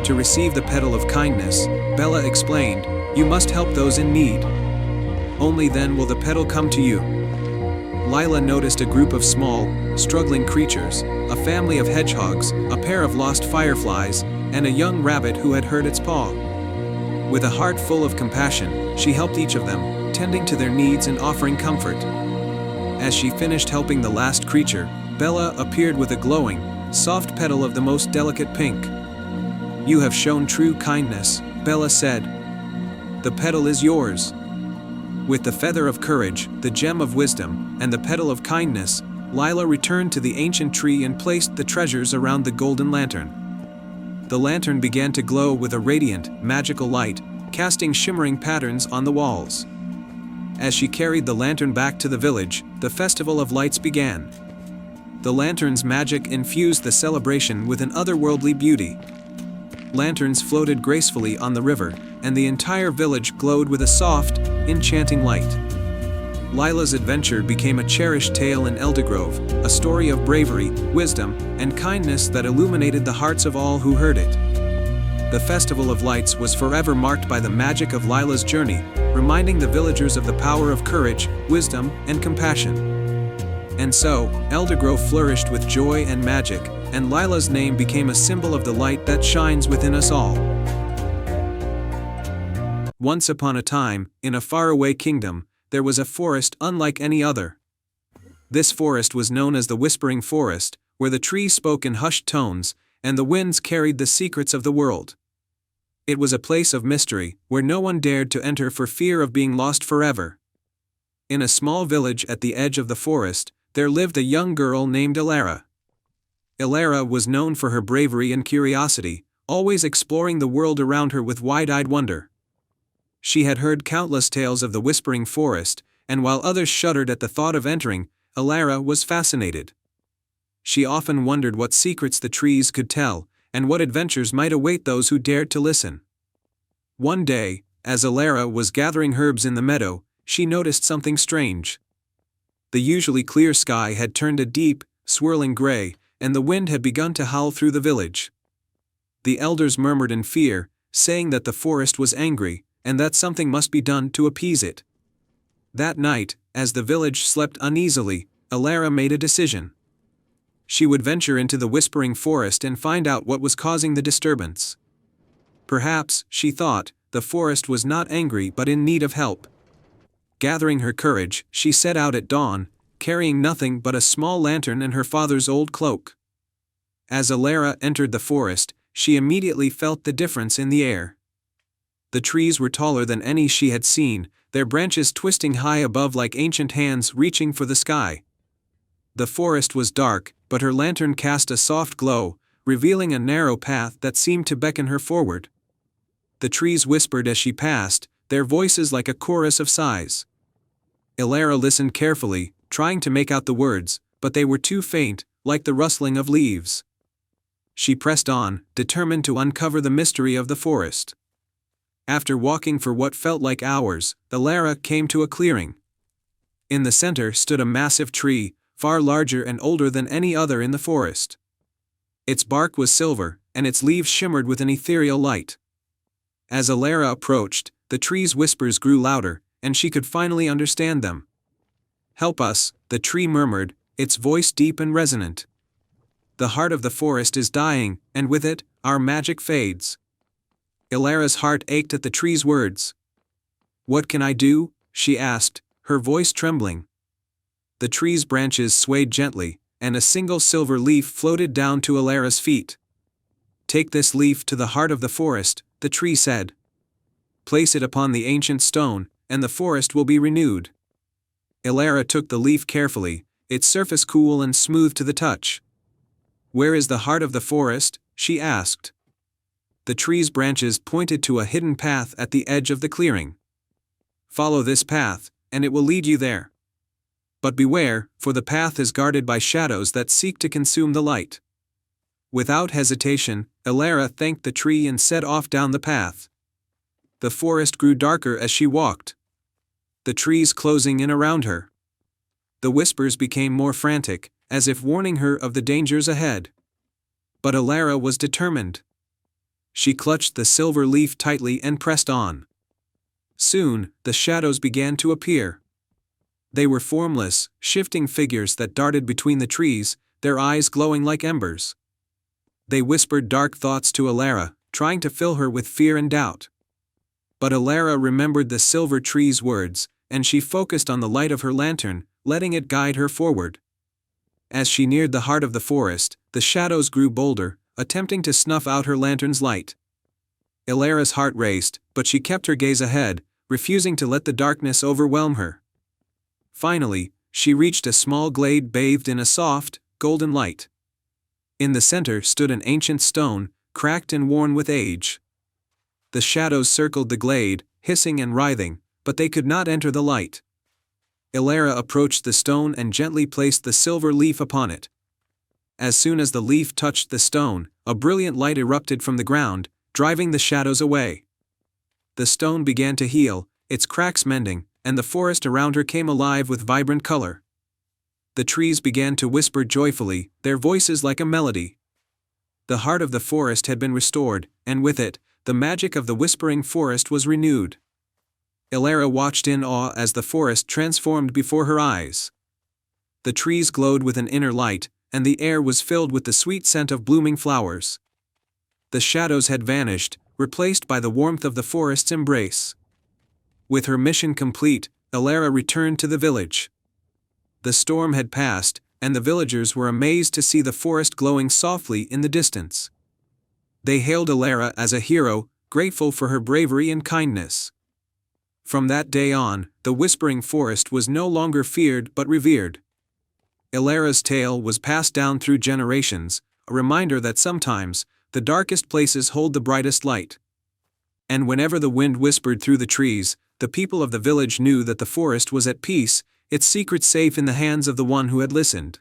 To receive the petal of kindness, Bella explained, "You must help those in need. Only then will the petal come to you." Lila noticed a group of small, struggling creatures, a family of hedgehogs, a pair of lost fireflies, and a young rabbit who had hurt its paw. With a heart full of compassion, she helped each of them, tending to their needs and offering comfort. As she finished helping the last creature, Bella appeared with a glowing, soft petal of the most delicate pink. "You have shown true kindness," Bella said. "The petal is yours." With the feather of courage, the gem of wisdom, and the petal of kindness, Lila returned to the ancient tree and placed the treasures around the golden lantern. The lantern began to glow with a radiant, magical light, casting shimmering patterns on the walls. As she carried the lantern back to the village, the Festival of Lights began. The lantern's magic infused the celebration with an otherworldly beauty. Lanterns floated gracefully on the river, and the entire village glowed with a soft, enchanting light. Lila's adventure became a cherished tale in Eldergrove, a story of bravery, wisdom, and kindness that illuminated the hearts of all who heard it. The Festival of Lights was forever marked by the magic of Lila's journey, reminding the villagers of the power of courage, wisdom, and compassion. And so, Eldergrove flourished with joy and magic, and Lila's name became a symbol of the light that shines within us all. Once upon a time, in a faraway kingdom, there was a forest unlike any other. This forest was known as the Whispering Forest, where the trees spoke in hushed tones, and the winds carried the secrets of the world. It was a place of mystery, where no one dared to enter for fear of being lost forever. In a small village at the edge of the forest, there lived a young girl named Elara. Elara was known for her bravery and curiosity, always exploring the world around her with wide-eyed wonder. She had heard countless tales of the Whispering Forest, and while others shuddered at the thought of entering, Elara was fascinated. She often wondered what secrets the trees could tell, and what adventures might await those who dared to listen. One day, as Elara was gathering herbs in the meadow, she noticed something strange. The usually clear sky had turned a deep, swirling gray, and the wind had begun to howl through the village. The elders murmured in fear, saying that the forest was angry, and that something must be done to appease it. That night, as the village slept uneasily, Elara made a decision. She would venture into the Whispering Forest and find out what was causing the disturbance. Perhaps, she thought, the forest was not angry but in need of help. Gathering her courage, she set out at dawn, carrying nothing but a small lantern and her father's old cloak. As Elara entered the forest, she immediately felt the difference in the air. The trees were taller than any she had seen, their branches twisting high above like ancient hands reaching for the sky. The forest was dark, but her lantern cast a soft glow, revealing a narrow path that seemed to beckon her forward. The trees whispered as she passed, their voices like a chorus of sighs. Elara listened carefully, trying to make out the words, but they were too faint, like the rustling of leaves. She pressed on, determined to uncover the mystery of the forest. After walking for what felt like hours, Elara came to a clearing. In the center stood a massive tree, far larger and older than any other in the forest. Its bark was silver, and its leaves shimmered with an ethereal light. As Elara approached, the tree's whispers grew louder, and she could finally understand them. "Help us," the tree murmured, its voice deep and resonant. "The heart of the forest is dying, and with it, our magic fades." Elara's heart ached at the tree's words. "What can I do?" she asked, her voice trembling. The tree's branches swayed gently, and a single silver leaf floated down to Elara's feet. "Take this leaf to the heart of the forest," the tree said. "Place it upon the ancient stone, and the forest will be renewed." Elara took the leaf carefully, its surface cool and smooth to the touch. "Where is the heart of the forest?" she asked. The tree's branches pointed to a hidden path at the edge of the clearing. "Follow this path, and it will lead you there. But beware, for the path is guarded by shadows that seek to consume the light." Without hesitation, Elara thanked the tree and set off down the path. The forest grew darker as she walked, the trees closing in around her. The whispers became more frantic, as if warning her of the dangers ahead. But Elara was determined. She clutched the silver leaf tightly and pressed on. Soon, the shadows began to appear. They were formless, shifting figures that darted between the trees, their eyes glowing like embers. They whispered dark thoughts to Elara, trying to fill her with fear and doubt. But Elara remembered the silver tree's words, and she focused on the light of her lantern, letting it guide her forward. As she neared the heart of the forest, the shadows grew bolder, attempting to snuff out her lantern's light. Elara's heart raced, but she kept her gaze ahead, refusing to let the darkness overwhelm her. Finally, she reached a small glade bathed in a soft, golden light. In the center stood an ancient stone, cracked and worn with age. The shadows circled the glade, hissing and writhing, but they could not enter the light. Elara approached the stone and gently placed the silver leaf upon it. As soon as the leaf touched the stone, a brilliant light erupted from the ground, driving the shadows away. The stone began to heal, its cracks mending, and the forest around her came alive with vibrant color. The trees began to whisper joyfully, their voices like a melody. The heart of the forest had been restored, and with it, the magic of the whispering forest was renewed. Elara watched in awe as the forest transformed before her eyes. The trees glowed with an inner light, and the air was filled with the sweet scent of blooming flowers. The shadows had vanished, replaced by the warmth of the forest's embrace. With her mission complete, Elara returned to the village. The storm had passed, and the villagers were amazed to see the forest glowing softly in the distance. They hailed Elara as a hero, grateful for her bravery and kindness. From that day on, the Whispering Forest was no longer feared but revered. Elara's tale was passed down through generations, a reminder that sometimes, the darkest places hold the brightest light. And whenever the wind whispered through the trees, the people of the village knew that the forest was at peace, its secret safe in the hands of the one who had listened.